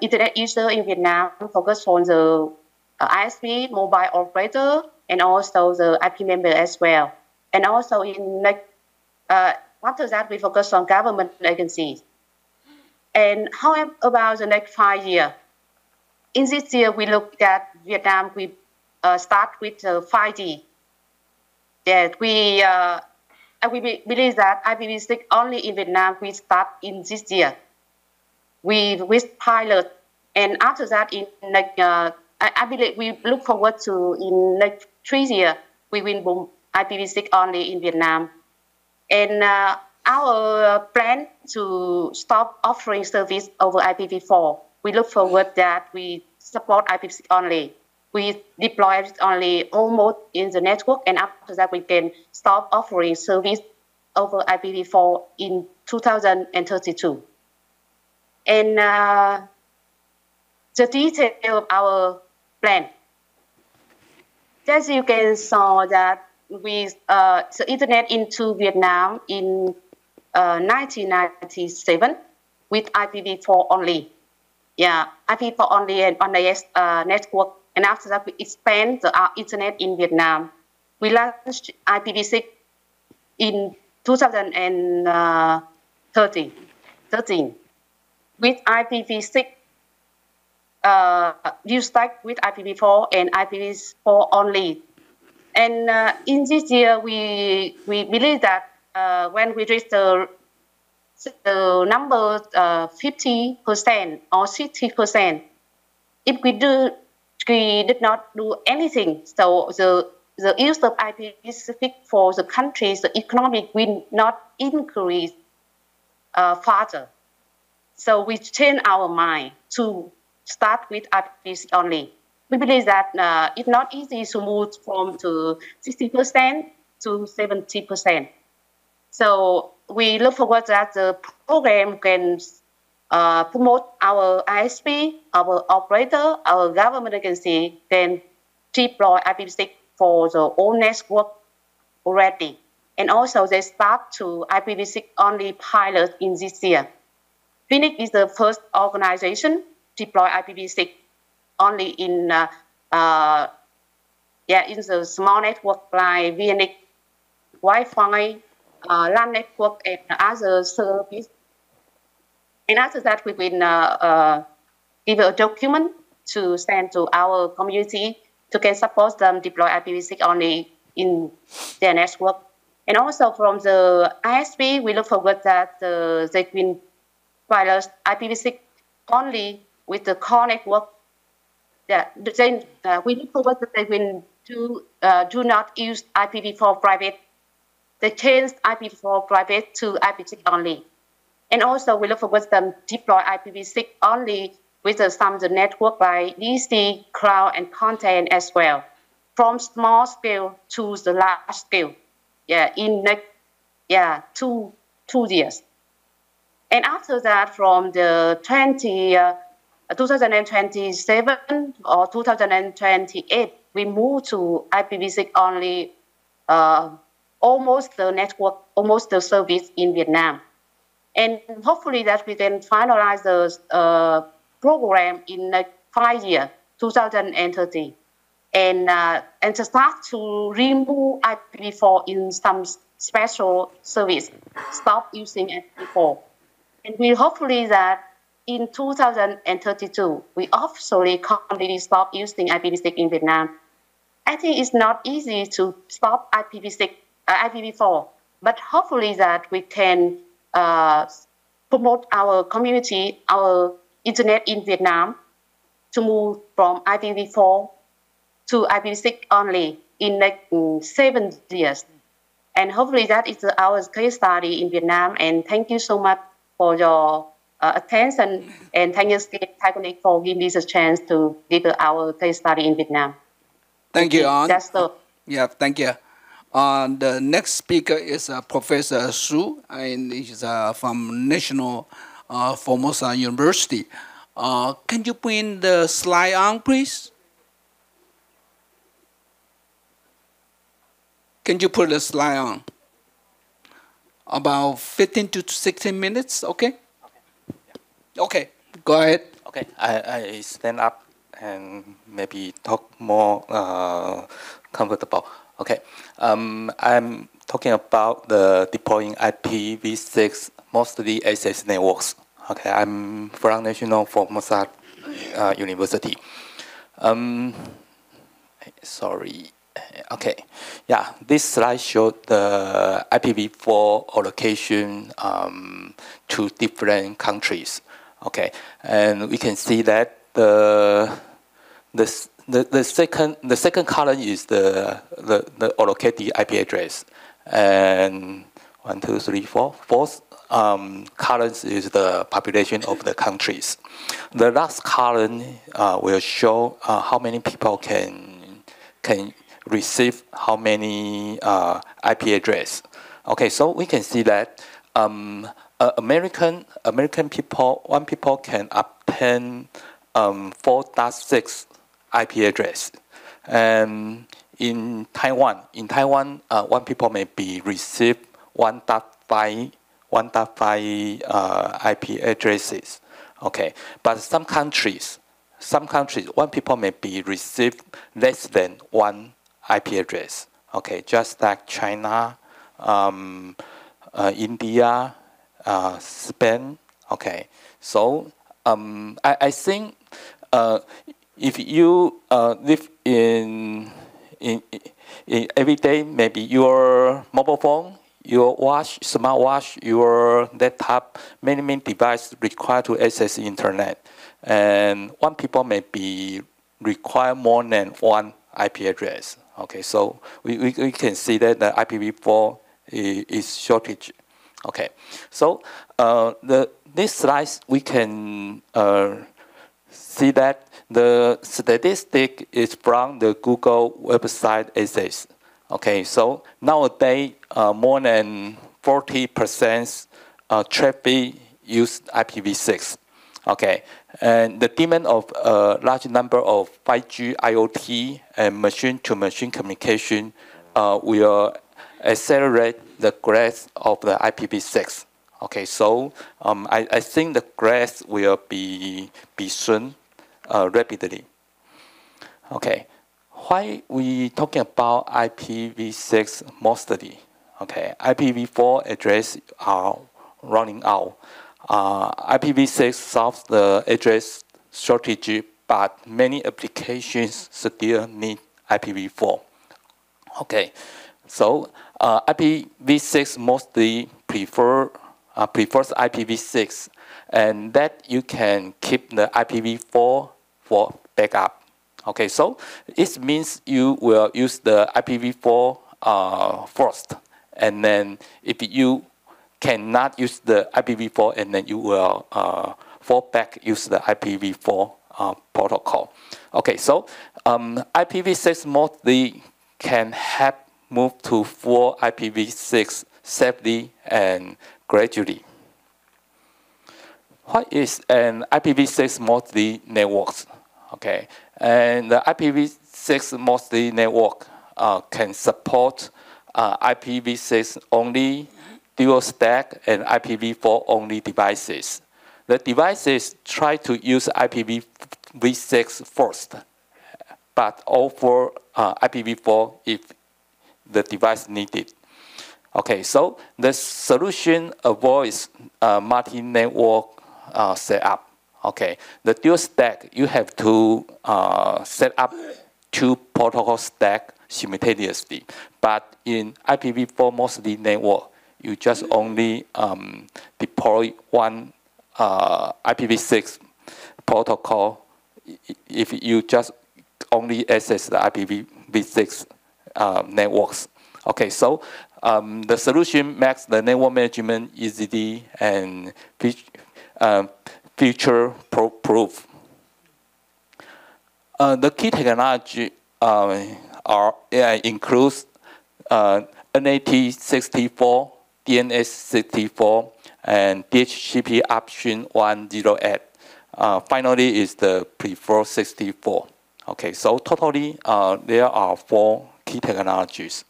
internet user in Vietnam, focus on the ISP, mobile operator, and also the IP member as well. And also in after that, we focus on government agencies. And how about the next 5 years? In this year, we look at Vietnam, we start with 5G. That we believe that IPv6 only in Vietnam, we start in this year. With pilot. And after that, I believe we look forward to in next 3 years, we will boom IPv6 only in Vietnam. And our plan to stop offering service over IPv4, we look forward that we support IPv6 only. We deploy it only almost in the network, and after that we can stop offering service over IPv4 in 2032. And the detail of our plan. As you can saw that with the internet into Vietnam in 1997 with IPv4 only. Yeah, IPv4 only and on the network. And after that, we expand the internet in Vietnam. We launched IPv6 in 2013 with IPv6 new stack with IPv4 and IPv4 only. And in this year, we believe that when we reach the number 50% or 60%, if we did not do anything, so the use of IPv6 for the countries, the economic will not increase further. So we change our mind to start with IPv6 only. we believe that it's not easy to move from to 60% to 70%. So we look forward that the program can promote our ISP, our operator, our government agency can deploy IPv6 for the own network already. And also they start to IPv6-only pilot in this year. TWNIC is the first organization deploy IPv6 only in the small network like VNX, Wi-Fi, LAN network, and other services. And after that, we will give a document to send to our community to can support them deploy IPv6 only in their network. And also from the ISP, we look forward that they will pilot IPv6 only with the core network. Yeah, then we look forward that they will do not use IPv4 private. They change IPv4 private to IPv6 only. And also we look forward to them deploy IPv6 only with some of the network like DC, cloud, and content as well, from small scale to the large scale. Yeah, in next 2 years. And after that, from the 2027 or 2028, we move to IPv6 only, almost the network, almost the service in Viet Nam. And hopefully that we can finalize the program in 5 years, 2030. And to start to remove IPv4 in some special service, stop using IPv4. And we hopefully that in 2032, we officially completely stop using IPv6 in Vietnam. I think it's not easy to stop IPv4, but hopefully that we can promote our community, our internet in Vietnam to move from IPv4 to IPv6 only in like 7 years. And hopefully that is our case study in Vietnam. And thank you so much for your attention. And thank you, TWNIC, for giving us a chance to give our case study in Vietnam. Thank you, An. That's the... Yeah, thank you. The next speaker is Professor Su, and he's from National Formosa University. Can you bring the slide on, please? Can you put the slide on? About 15 to 16 minutes, okay? Okay, go ahead. Okay, I stand up and maybe talk more comfortable. Okay, I'm talking about the deploying IPv6, mostly access networks. Okay, I'm from National Formosa University. Sorry. Okay, yeah, this slide shows the IPv4 allocation to different countries. Okay, and we can see that the second column is the allocated IP address, and 1, 2, 3, 4. Fourth column is the population of the countries. The last column will show how many people can receive how many IP address. Okay, so we can see that American people, one people can obtain 4.6 IP address, and in Taiwan, one people may be receive 1.5 IP addresses. Okay, but some countries, one people may be receive less than 1 IP address. Okay, just like China, India, Spain. Okay, so I think if you live in every day, maybe your mobile phone, your watch, smartwatch, your laptop, many devices require to access the internet, and one people may be require more than 1 IP address. Okay, so we can see that the IPv4 is shortage. Okay, so this slide we can see that the statistic is from the Google website essays. Okay, so nowadays more than 40% traffic use IPv6. Okay, and the demand of a large number of 5G, IoT, and machine-to-machine communication will accelerate the growth of the IPv6. Okay, so I think the growth will be soon, rapidly. Okay, why we talking about IPv6 mostly? Okay, IPv4 address are running out. IPv6 solves the address shortage, but many applications still need IPv4. Okay, so IPv6 mostly prefers IPv6, and that you can keep the IPv4 for backup. Okay, so it means you will use the IPv4 first, and then if you cannot use the IPv4, and then you will fall back use the IPv4 protocol. Okay, so IPv6 mostly can help move to full IPv6 safely and gradually. What is an IPv6 mostly network? Okay, and the IPv6 mostly network can support IPv6 only, dual stack, and IPv4 only devices. The devices try to use IPv6 first, but offer IPv4 if the device needed. Okay, so the solution avoids multi-network setup. Okay, the dual stack, you have to set up two protocol stack simultaneously. But in IPv4 mostly network, you just only deploy one IPv6 protocol if you just only access the IPv6 networks. Okay, so the solution makes the network management easy and future-proof. The key technology includes NAT64, DNS64, and DHCP option 108. Finally is the preferred 64. Okay, so totally there are 4 key technologies.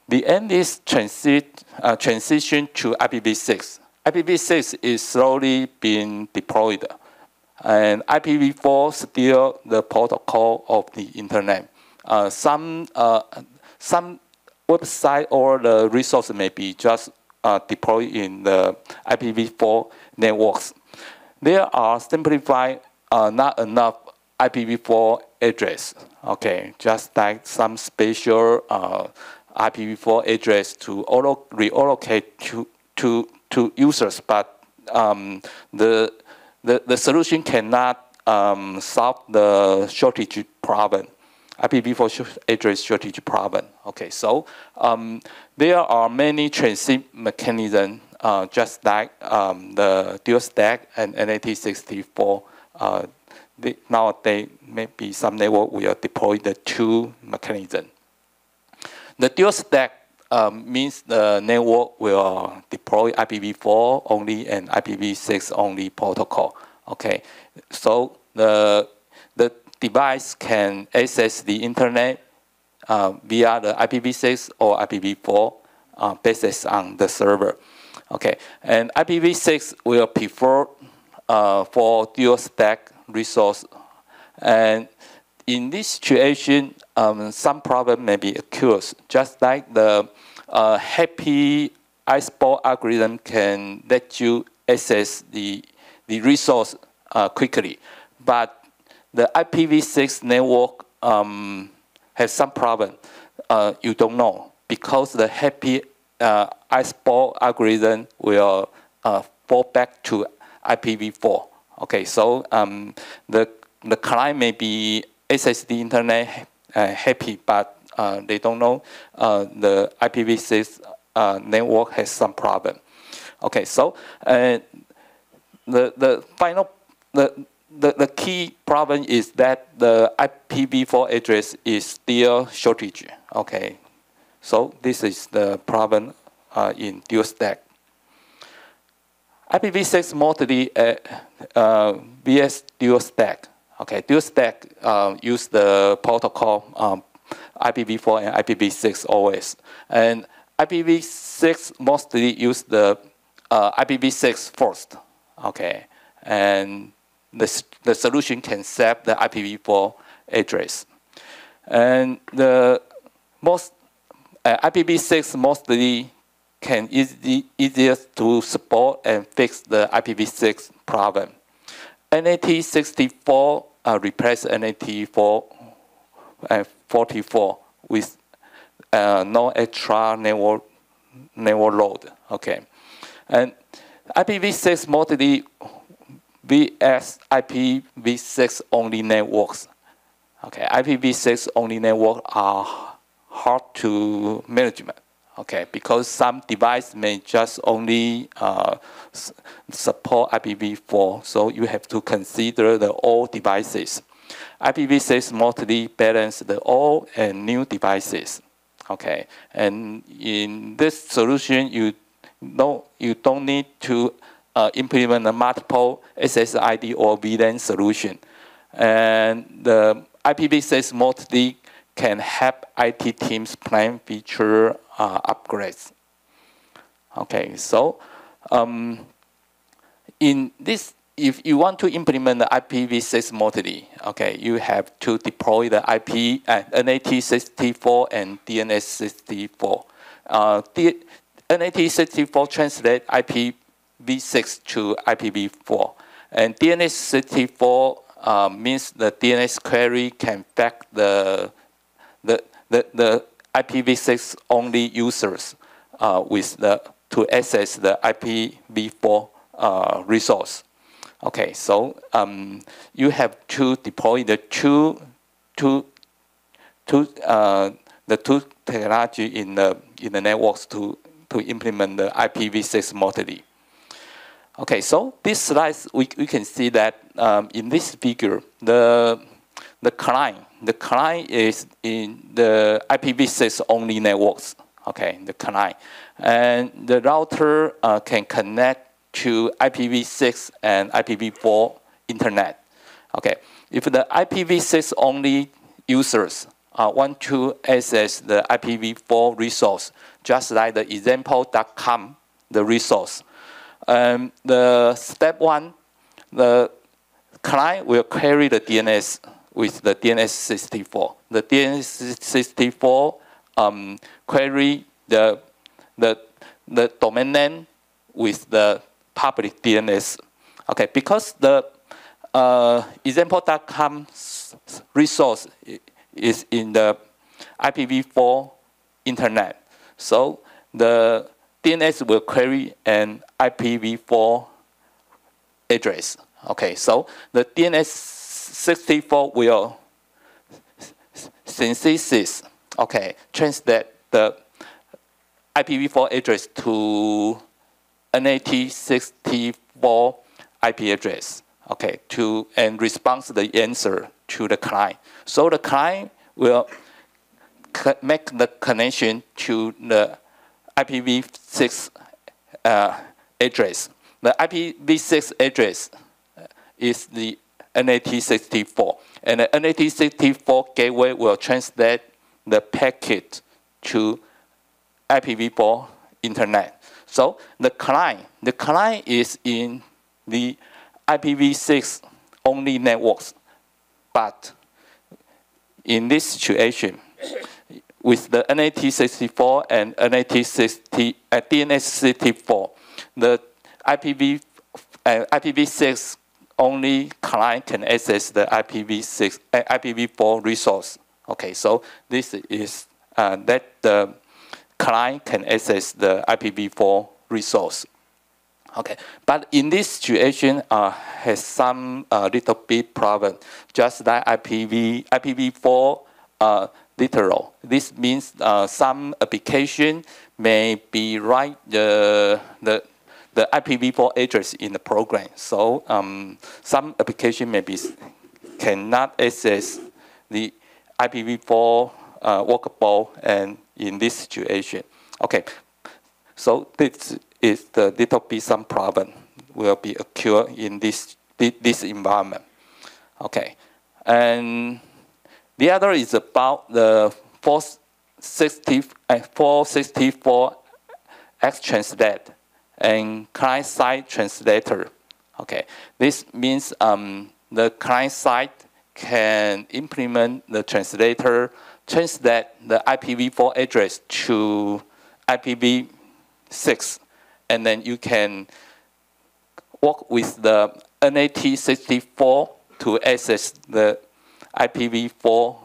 The end is transition to IPv6. IPv6 is slowly being deployed, and IPv4 still the protocol of the internet. Some website or the resource may be just deployed in the IPv4 networks. There are simplified, not enough IPv4 address. Okay, just like some special IPv4 address to reallocate to users, but the solution cannot solve the shortage problem, IPv4 address shortage problem. Okay, so there are many transit mechanisms, just like the dual stack and NAT64. Nowadays, maybe some network will deploy the 2 mechanisms. The dual stack means the network will deploy IPv4 only and IPv6 only protocol. Okay, so the device can access the internet via the IPv6 or IPv4 based on the server. Okay, and IPv6 will prefer for dual stack resource, and in this situation, some problem may be occurs. Just like the happy iSport algorithm can let you access the resource quickly, but the IPv6 network has some problem. You don't know, because the happy iSport algorithm will fall back to IPv4. Okay, so the client may be access the internet happy, but they don't know the IPv6 network has some problem. Okay, so the final the key problem is that the IPv4 address is still shortage. Okay, so this is the problem in dual stack. IPv6 mostly vs dual stack. Okay, dual stack use the protocol IPv4 and IPv6 always, and IPv6 mostly use the IPv6 first. Okay, and the solution can save the IPv4 address, and the most IPv6 mostly can easiest to support and fix the IPv6 problem. NAT64 replace NAT44 with no extra network load. Okay, and IPv6 mostly vs IPv6 only networks. Okay, IPv6 only networks are hard to management. Okay, because some device may just only support IPv4, so you have to consider the all devices. IPv6 mostly balance the old and new devices. Okay, and in this solution, you don't need to implement a multiple SSID or VLAN solution, and the IPv6 mostly can help IT teams plan feature upgrades. Okay, so in this, if you want to implement the IPv6 mostly, okay, you have to deploy the NAT64 and DNS64. NAT64 translate IPv6 to IPv4, and DNS64 means the DNS query can back the IPv6 only users to access the IPv4 resource. Okay, so you have to deploy the two technology in the networks to implement the IPv6 mostly. Okay, so this slide we can see that in this figure the client is in the IPv6 only networks. Okay, the client, and the router can connect to IPv6 and IPv4 internet. Okay, if the IPv6 only users want to access the IPv4 resource, just like the example.com, the resource, the step one, the client will query the DNS with the DNS64. The DNS64 query the domain name with the public DNS. Okay, because the example.com resource is in the IPv4 internet, so the DNS will query an IPv4 address. Okay, so the DNS64 will synthesis, okay, translate the IPv4 address to NAT64 IP address, okay, and response the answer to the client. So the client will make the connection to the IPv6 address. The IPv6 address is the NAT64, and the NAT64 gateway will translate the packet to IPv4 internet. So the client is in the IPv6 only networks, but in this situation, with the NAT64 and DNS64, the IPv6 only client can access the IPv4 resource. Okay, so this is that the client can access the IPv4 resource. Okay, but in this situation has some little bit problem, just like IPv4 literal. This means some application may be write the the IPv4 address in the program. So some application maybe cannot access the IPv4 workable and in this situation. Okay, so this is the little bit some problem will be occur in this environment. Okay, and the other is about the 464X translate and client-side translator. Okay, this means the client side can implement the translator, translate the IPv4 address to IPv6, and then you can work with the NAT64 to access the IPv4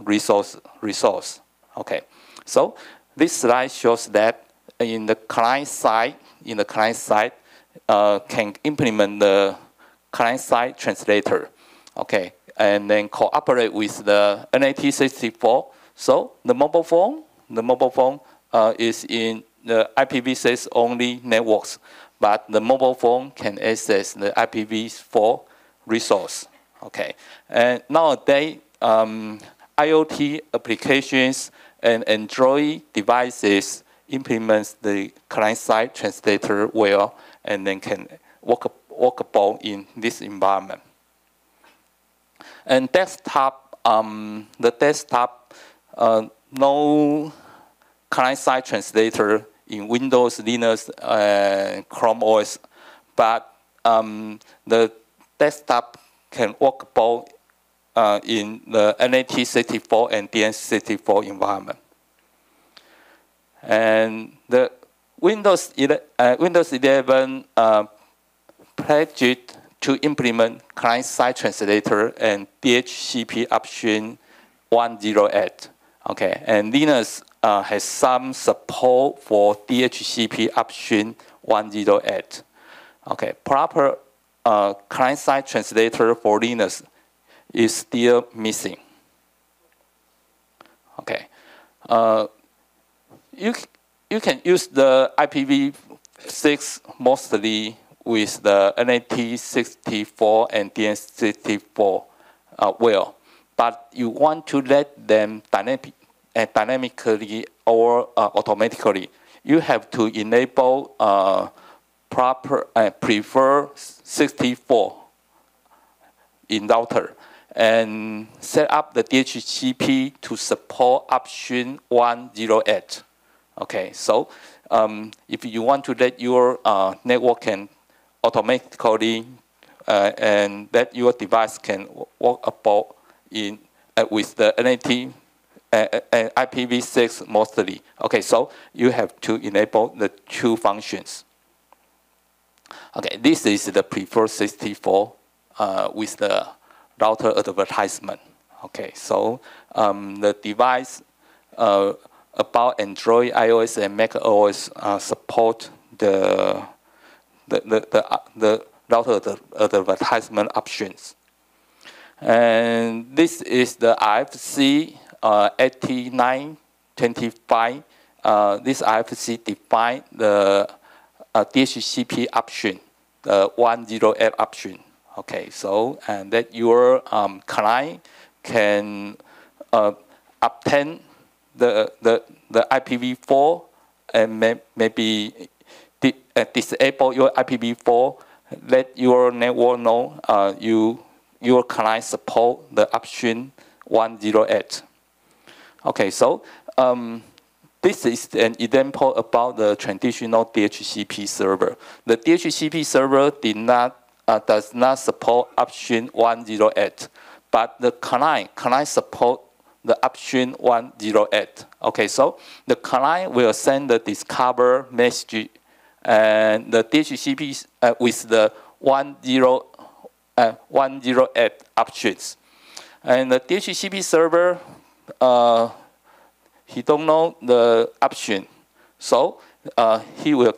resource. Okay, so this slide shows that in the client side, can implement the client-side translator. Okay, and then cooperate with the NAT64. So the mobile phone is in the IPv6-only networks, but the mobile phone can access the IPv4 resource. Okay, and nowadays IoT applications and Android devices implements the client-side translator well, and then can workable in this environment. And desktop, the desktop, no client-side translator in Windows, Linux, and Chrome OS, but the desktop can workable in the NAT64 and DNS64 environment. And the Windows 11 pledged to implement client-side translator and DHCP option 108. Okay, and Linux has some support for DHCP option 108. Okay, proper client-side translator for Linux is still missing. Okay, you can use the IPv6 mostly with the NAT64 and DNS64 well, but you want to let them dynamically or automatically. You have to enable prefer 64 in router and set up the DHCP to support option 108. Okay, so if you want to let your network can automatically and that your device can work about in with the NAT IPv6 mostly. Okay, so you have to enable the two functions. Okay, this is the preferred 64 with the router advertisement. Okay, so the device about Android, iOS, and Mac OS support the router advertisement options. And this is the IFC 8925. This IFC define the DHCP option, the 108 option. Okay, so and that your client can obtain the IPv4 and maybe disable your IPv4. Let your network know your client support the option 108. Okay, so this is an example about the traditional DHCP server. The DHCP server does not support option 108, but the client support the option 108. Okay, so the client will send the discover message and the DHCP with the 108 options. And the DHCP server, he don't know the option, so he will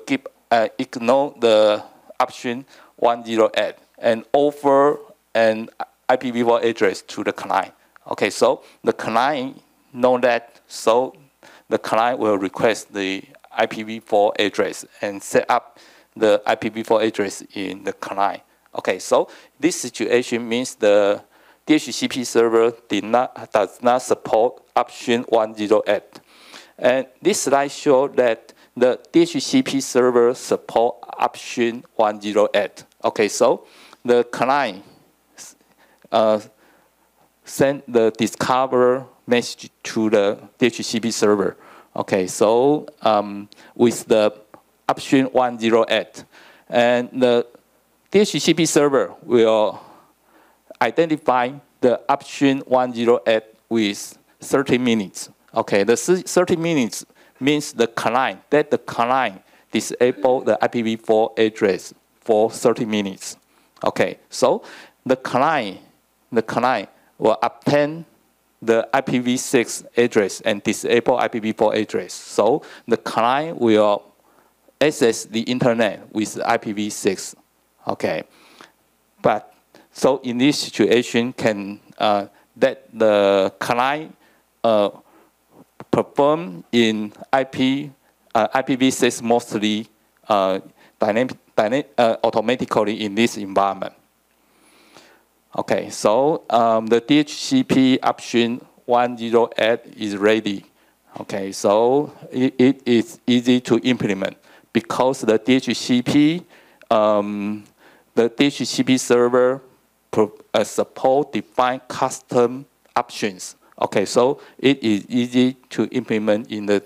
ignore the option 108 and offer an IPv4 address to the client. Okay, so the client know that, so the client will request the IPv4 address and set up the IPv4 address in the client. Okay, so this situation means the DHCP server does not support option 108. And this slide shows that the DHCP server support option 108. Okay, so the client send the discover message to the DHCP server. Okay, so with the option 108, and the DHCP server will identify the option 108 with 30 minutes. Okay, the 30 minutes means the client disable the IPv4 address for 30 minutes. Okay, so the client will obtain the IPv6 address and disable IPv4 address. So the client will access the internet with IPv6. Okay, but so in this situation, can that the client perform in IPv6 mostly automatically in this environment. Okay, so the DHCP option 108 is ready. Okay, so it is easy to implement because the DHCP server support define custom options. Okay, so it is easy to implement in the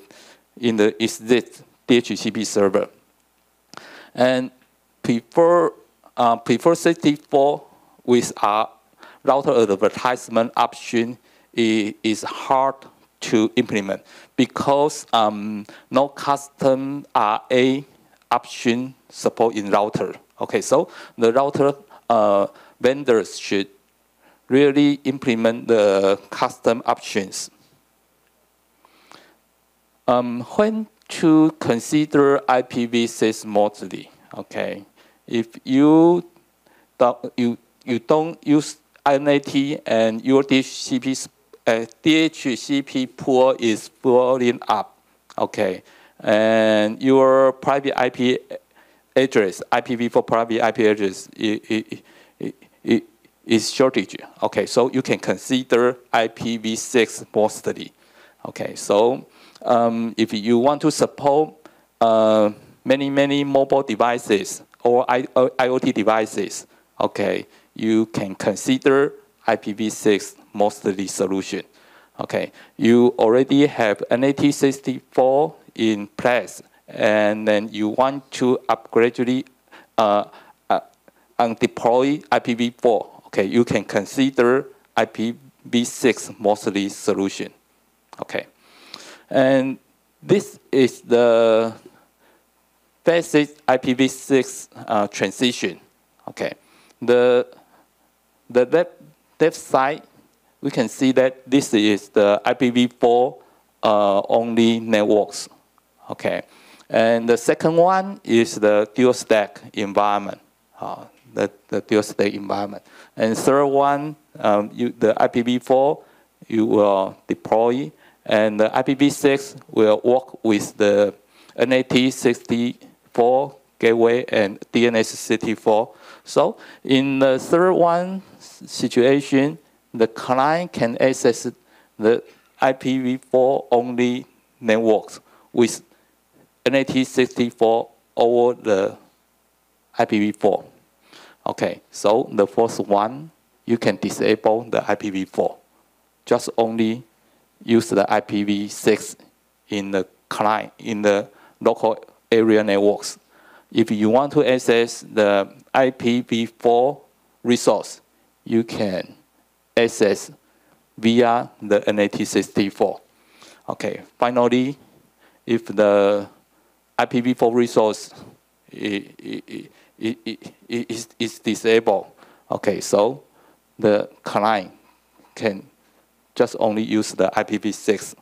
DHCP server. And prefer 64 with a router advertisement option is hard to implement because no custom RA option support in router. Okay, so the router vendors should really implement the custom options. When to consider IPv6 mostly, okay, if you don't use NAT and your DHCP pool is filling up, okay, and your private IP address, IPv4 private IP address is shortage. Okay, so you can consider IPv6 mostly. Okay, so if you want to support many mobile devices or IoT devices, okay, you can consider IPv6 mostly solution. Okay, you already have NAT64 in place, and then you want to upgradually deploy IPv4. Okay, you can consider IPv6 mostly solution. Okay, and this is the basic IPv6 transition. Okay, the left side, we can see that this is the IPv4 only networks. Okay, and the second one is the dual stack environment. The dual stack environment. And third one, the IPv4 you will deploy, and the IPv6 will work with the NAT64 gateway and DNS64. So in the third one situation, the client can access the IPv4 only networks with NAT64 over the IPv4. Okay, so the first one, you can disable the IPv4. Just only use the IPv6 in the client, in the local area networks. If you want to access the IPv4 resource, you can access via the NAT64. Okay, finally, if the IPv4 resource is disabled, okay, so the client can just only use the IPv6,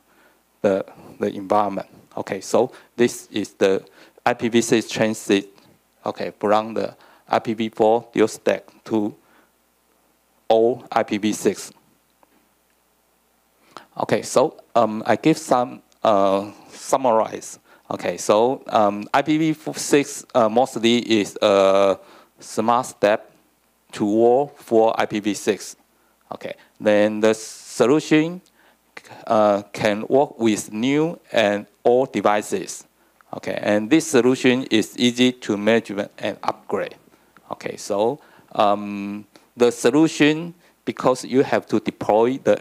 the environment. Okay, so this is the IPv6 transit, okay, from the IPv4 dual stack to all IPv6. Okay, so I give some summarize Okay, so IPv6 mostly is a smart step toward for IPv6. Okay, then the solution can work with new and old devices. Okay, and this solution is easy to manage and upgrade. Okay, so the solution, because you have to deploy the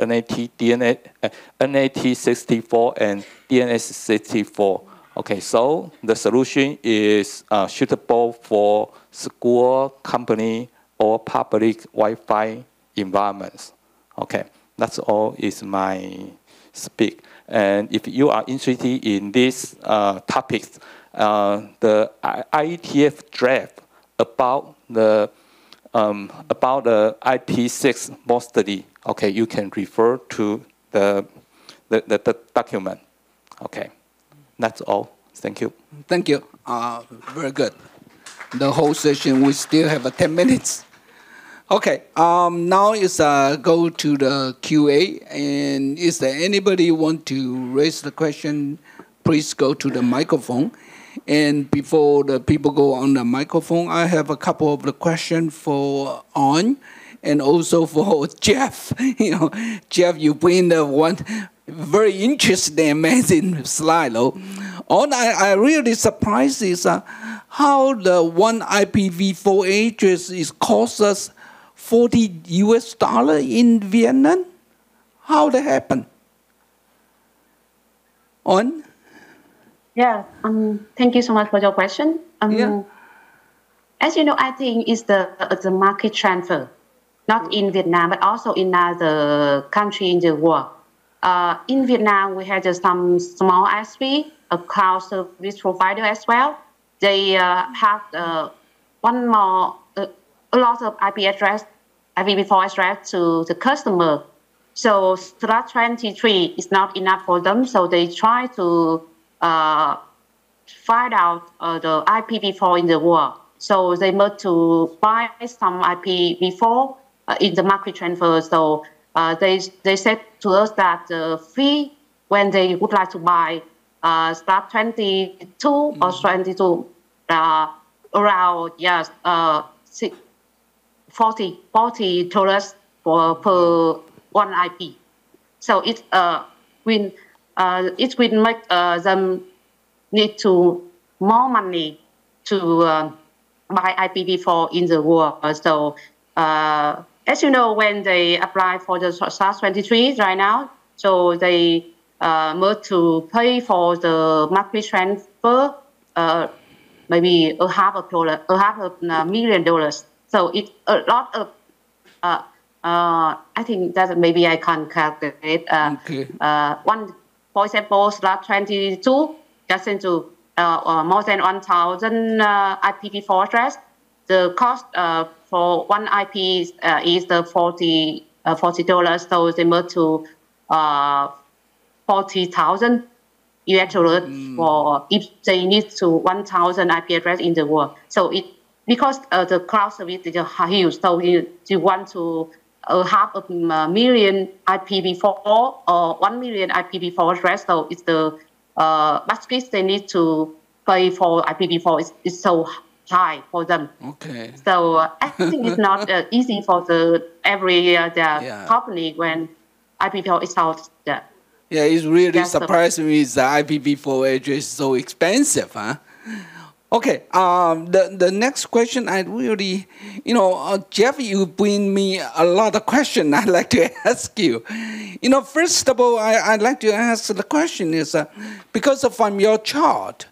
NAT64 and DNS64. Okay, so the solution is suitable for school, company, or public Wi-Fi environments. Okay, that's all is my speak. And if you are interested in these topics, the IETF draft about the IP6 mostly, okay, you can refer to the document. Okay, that's all. Thank you. Thank you. Very good. The whole session, we still have 10 minutes. Okay, now is go to the QA. And is there anybody want to raise the question? Please go to the microphone. And before the people go on the microphone, I have a couple of the questions for On and also for Jeff. You know, Jeff, you bring the one very interesting, amazing slide. On, I really surprised is how the one IPv4 address is cost us $40 in Vietnam. How that happen? On? Yeah, thank you so much for your question. As you know, I think it's the market transfer, not in Vietnam, but also in other countries in the world. In Vietnam, we had some small ISP, a cloud service provider as well. They have one more, a lot of IPv4 address to the customer. So slot 23 is not enough for them, so they try to find out the IPv4 in the world. So they must to buy some IPv4 in the market transfer. So they said to us that the fee when they would like to buy slot 22 or 22 around $40 per one IP. So it will make them need to more money to buy IPv4 in the world. So as you know, when they apply for the slot 23 right now, so they must to pay for the market transfer maybe $500 million. So it's a lot of, I think that maybe I can calculate. One, for example, slot 22 gets into more than 1,000 IPv4 address. The cost for one IP is the $40. So they must to 40,000 US dollars for if they need to 1,000 IP address in the world. So it because the cloud service is huge, so you want to 500,000 IPv4 or 1 million IPv4 address. So it's the budget they need to pay for IPv4 is so high for them. Okay. So I think it's not easy for every company when IPv4 is out there. Yeah, it's really surprising me is the IPv4 address is so expensive, huh? Okay, the next question I really, Jeff, you bring me a lot of questions I'd like to ask you. First of all, I'd like to ask the question is, because from your chart,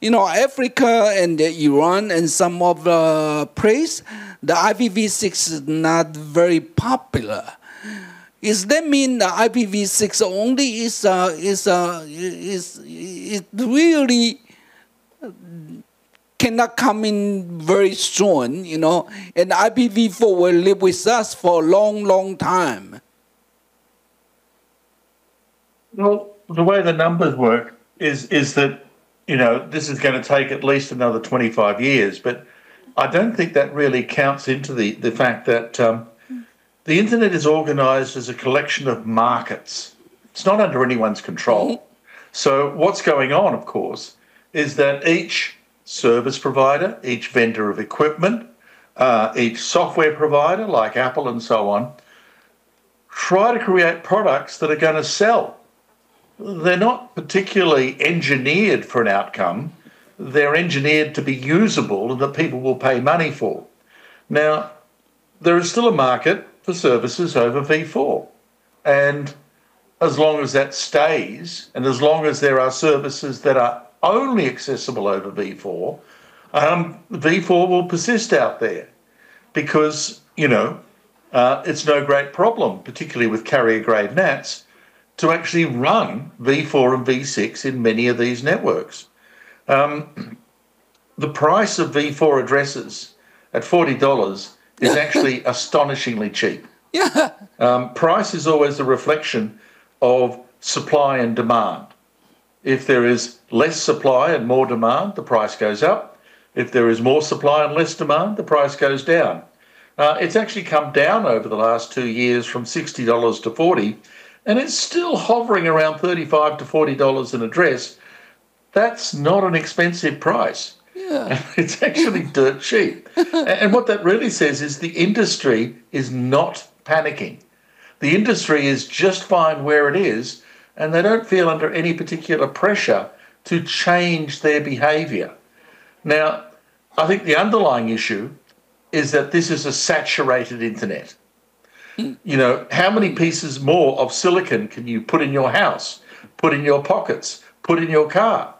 Africa and Iran and some of the place, the IPv6 is not very popular. Does that mean the IPv6 only is really cannot come in very soon, and IPv4 will live with us for a long, long time? Well, the way the numbers work is that, this is going to take at least another 25 years, but I don't think that really counts into the fact that the internet is organized as a collection of markets. It's not under anyone's control. So what's going on, of course, is that each service provider, each vendor of equipment, each software provider like Apple and so on, try to create products that are going to sell. They're not particularly engineered for an outcome. They're engineered to be usable and that people will pay money for. Now, there is still a market for services over V4. And as long as that stays, and as long as there are services that are only accessible over V4, V4 will persist out there because, it's no great problem, particularly with carrier-grade NATs, to actually run V4 and V6 in many of these networks. The price of V4 addresses at $40 is actually astonishingly cheap. Yeah. Price is always a reflection of supply and demand. If there is less supply and more demand, the price goes up. If there is more supply and less demand, the price goes down. It's actually come down over the last 2 years from $60 to $40, and it's still hovering around $35 to $40 an address. That's not an expensive price. Yeah. It's actually dirt cheap. And what that really says is the industry is not panicking. The industry is just fine where it is, and they don't feel under any particular pressure to change their behaviour. Now, I think the underlying issue is that this is a saturated internet. How many pieces more of silicon can you put in your house, put in your pockets, put in your car?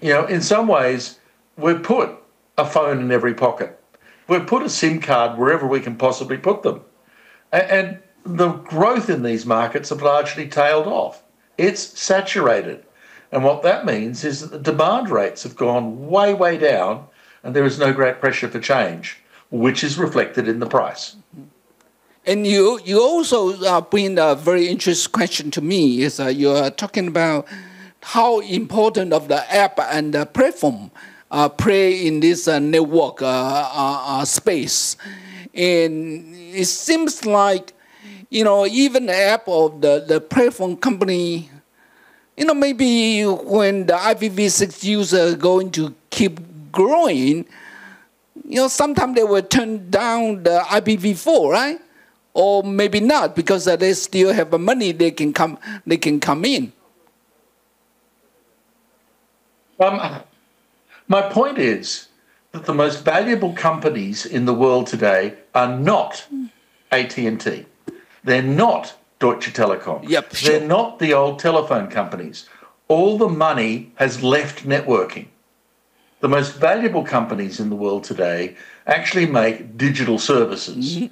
In some ways, we've put a phone in every pocket. We've put a SIM card wherever we can possibly put them. And the growth in these markets have largely tailed off. It's saturated. And what that means is that the demand rates have gone way, way down, and there is no great pressure for change, which is reflected in the price. And you also bring a very interesting question to me, is you're talking about how important of the app and the platform play in this network space. And it seems like, even the app of the platform company, maybe when the IPv6 user are going to keep growing, sometimes they will turn down the IPv4, right? Or maybe not, because they still have the money they can come in. My point is that the most valuable companies in the world today are not AT&T. They're not Deutsche Telekom. Yep, sure. They're not the old telephone companies. All the money has left networking. The most valuable companies in the world today actually make digital services,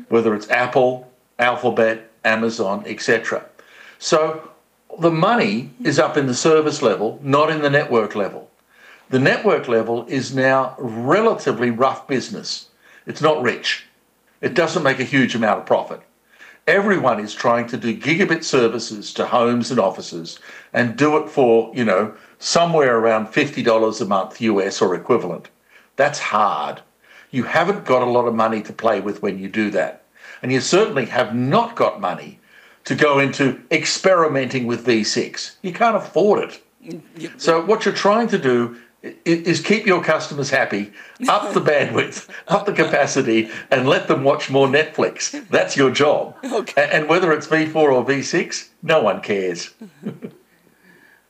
whether it's Apple, Alphabet, Amazon, etc. So the money is up in the service level, not in the network level. The network level is now relatively rough business. It's not rich. It doesn't make a huge amount of profit. Everyone is trying to do gigabit services to homes and offices and do it for, somewhere around $50 a month US or equivalent. That's hard. You haven't got a lot of money to play with when you do that. And you certainly have not got money to go into experimenting with V6. You can't afford it. So what you're trying to do is keep your customers happy, up the bandwidth, up the capacity, and let them watch more Netflix. That's your job. Okay. And whether it's V4 or V6, no one cares.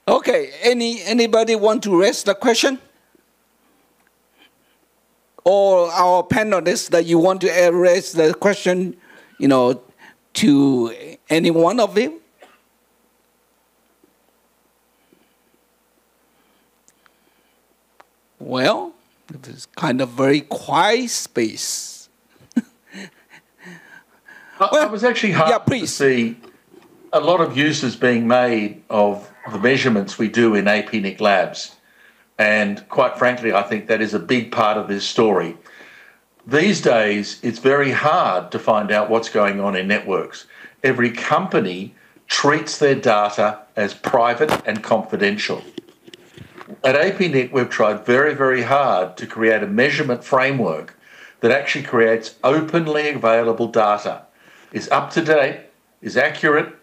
Okay. Anybody want to raise the question? Or our panelists that you want to raise the question, to any one of them? Well, it is kind of very quiet space. I was actually heartened to see a lot of uses being made of the measurements we do in APNIC labs. And quite frankly, I think that is a big part of this story. These days, it's very hard to find out what's going on in networks. Every company treats their data as private and confidential. At APNIC, we've tried very, very hard to create a measurement framework that actually creates openly available data, is up to date, is accurate,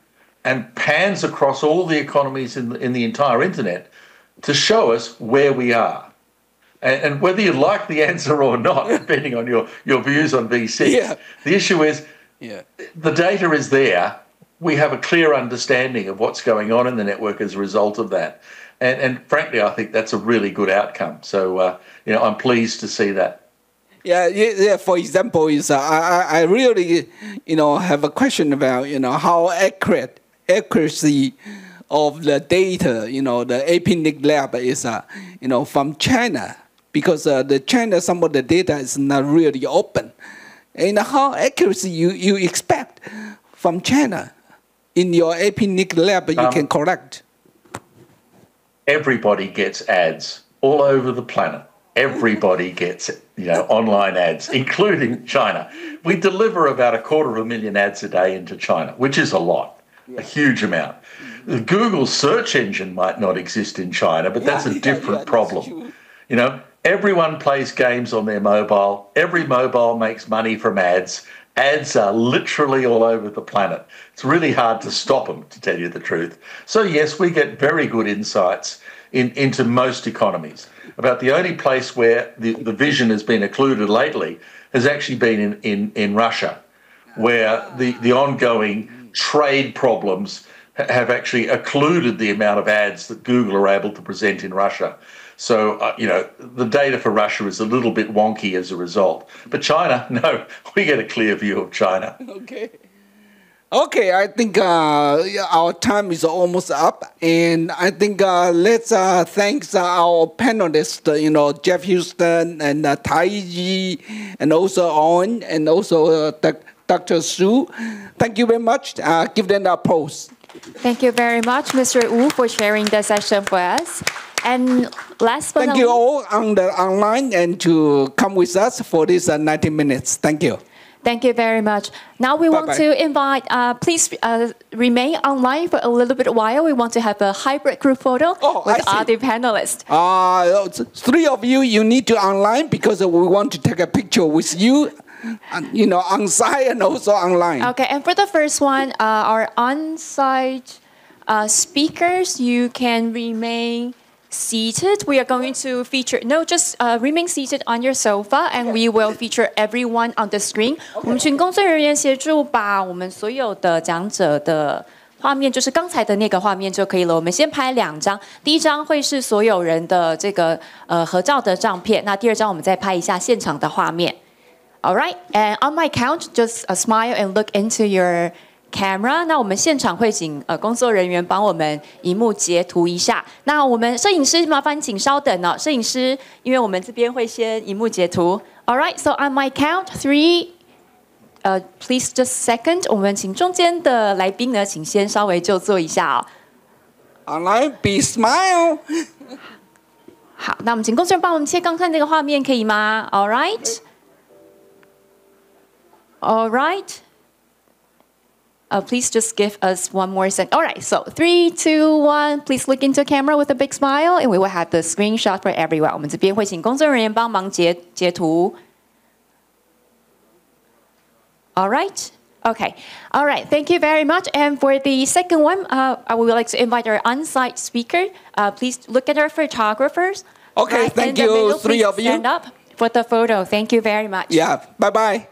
and pans across all the economies in the entire internet to show us where we are. And whether you like the answer or not, depending on your views on V6, the issue is the data is there. We have a clear understanding of what's going on in the network as a result of that. And frankly, I think that's a really good outcome. So, I'm pleased to see that. Yeah. For example, I really, have a question about, how accuracy of the data, the APNIC lab is, from China, because some of the data is not really open. And how accuracy you expect from China in your APNIC lab you can collect? Everybody gets ads all over the planet. Everybody gets, online ads, including China. We deliver about 250,000 ads a day into China, which is a lot, a huge amount. The Google search engine might not exist in China, but that's a different problem. Everyone plays games on their mobile. Every mobile makes money from ads. Ads are literally all over the planet. It's really hard to stop them, to tell you the truth. So yes, we get very good insights into most economies. About the only place where the vision has been occluded lately has actually been in Russia, where the ongoing trade problems have actually occluded the amount of ads that Google are able to present in Russia. So, the data for Russia is a little bit wonky as a result. But China, no, we get a clear view of China. Okay, I think our time is almost up. And I think let's thank our panelists, Jeff Houston and Taiji, and also Owen, and also Dr. Su. Thank you very much. Give them the applause. Thank you very much, Mr. Wu, for sharing the session for us. And last but not least, thank you all on the online and to come with us for this 90 minutes. Thank you. Thank you very much. Now we want to invite, please remain online for a little bit while. We want to have a hybrid group photo with other panelists. 3 of you need to online because we want to take a picture with you, on site and also online. Okay, and for the first one, our on-site speakers, you can remain seated. We are going to feature, just remain seated on your sofa, and we will feature everyone on the screen. 我们请工作人员协助把我们所有的讲者的画面，就是刚才的那个画面就可以了。我们先拍2张，第一张会是所有人的这个合照的照片，那第2张我们再拍一下现场的画面。All right, and on my count, just smile and look into your camera. 那我们现场会请工作人员帮我们荧幕截图一下。那我们摄影师麻烦请稍等哦，摄影师，因为我们这边会先荧幕截图。All right, so on my count 3, please just second. 我们请中间的来宾呢，请先稍微就坐一下哦。Online, be smile. 好，那我们请工作人员帮我们切刚才那个画面，可以吗 ？All right. All right. Please just give us one more second. All right, so 3, 2, 1. Please look into camera with a big smile, and we will have the screenshot for everyone. 我们这边会請工作人員幫忙截圖。All right. Okay. All right. Thank you very much. And for the second one, I would like to invite our on-site speaker. Please look at our photographers. Okay. Thank you, 3 of you. Stand up for the photo. Thank you very much. Yeah. Bye-bye.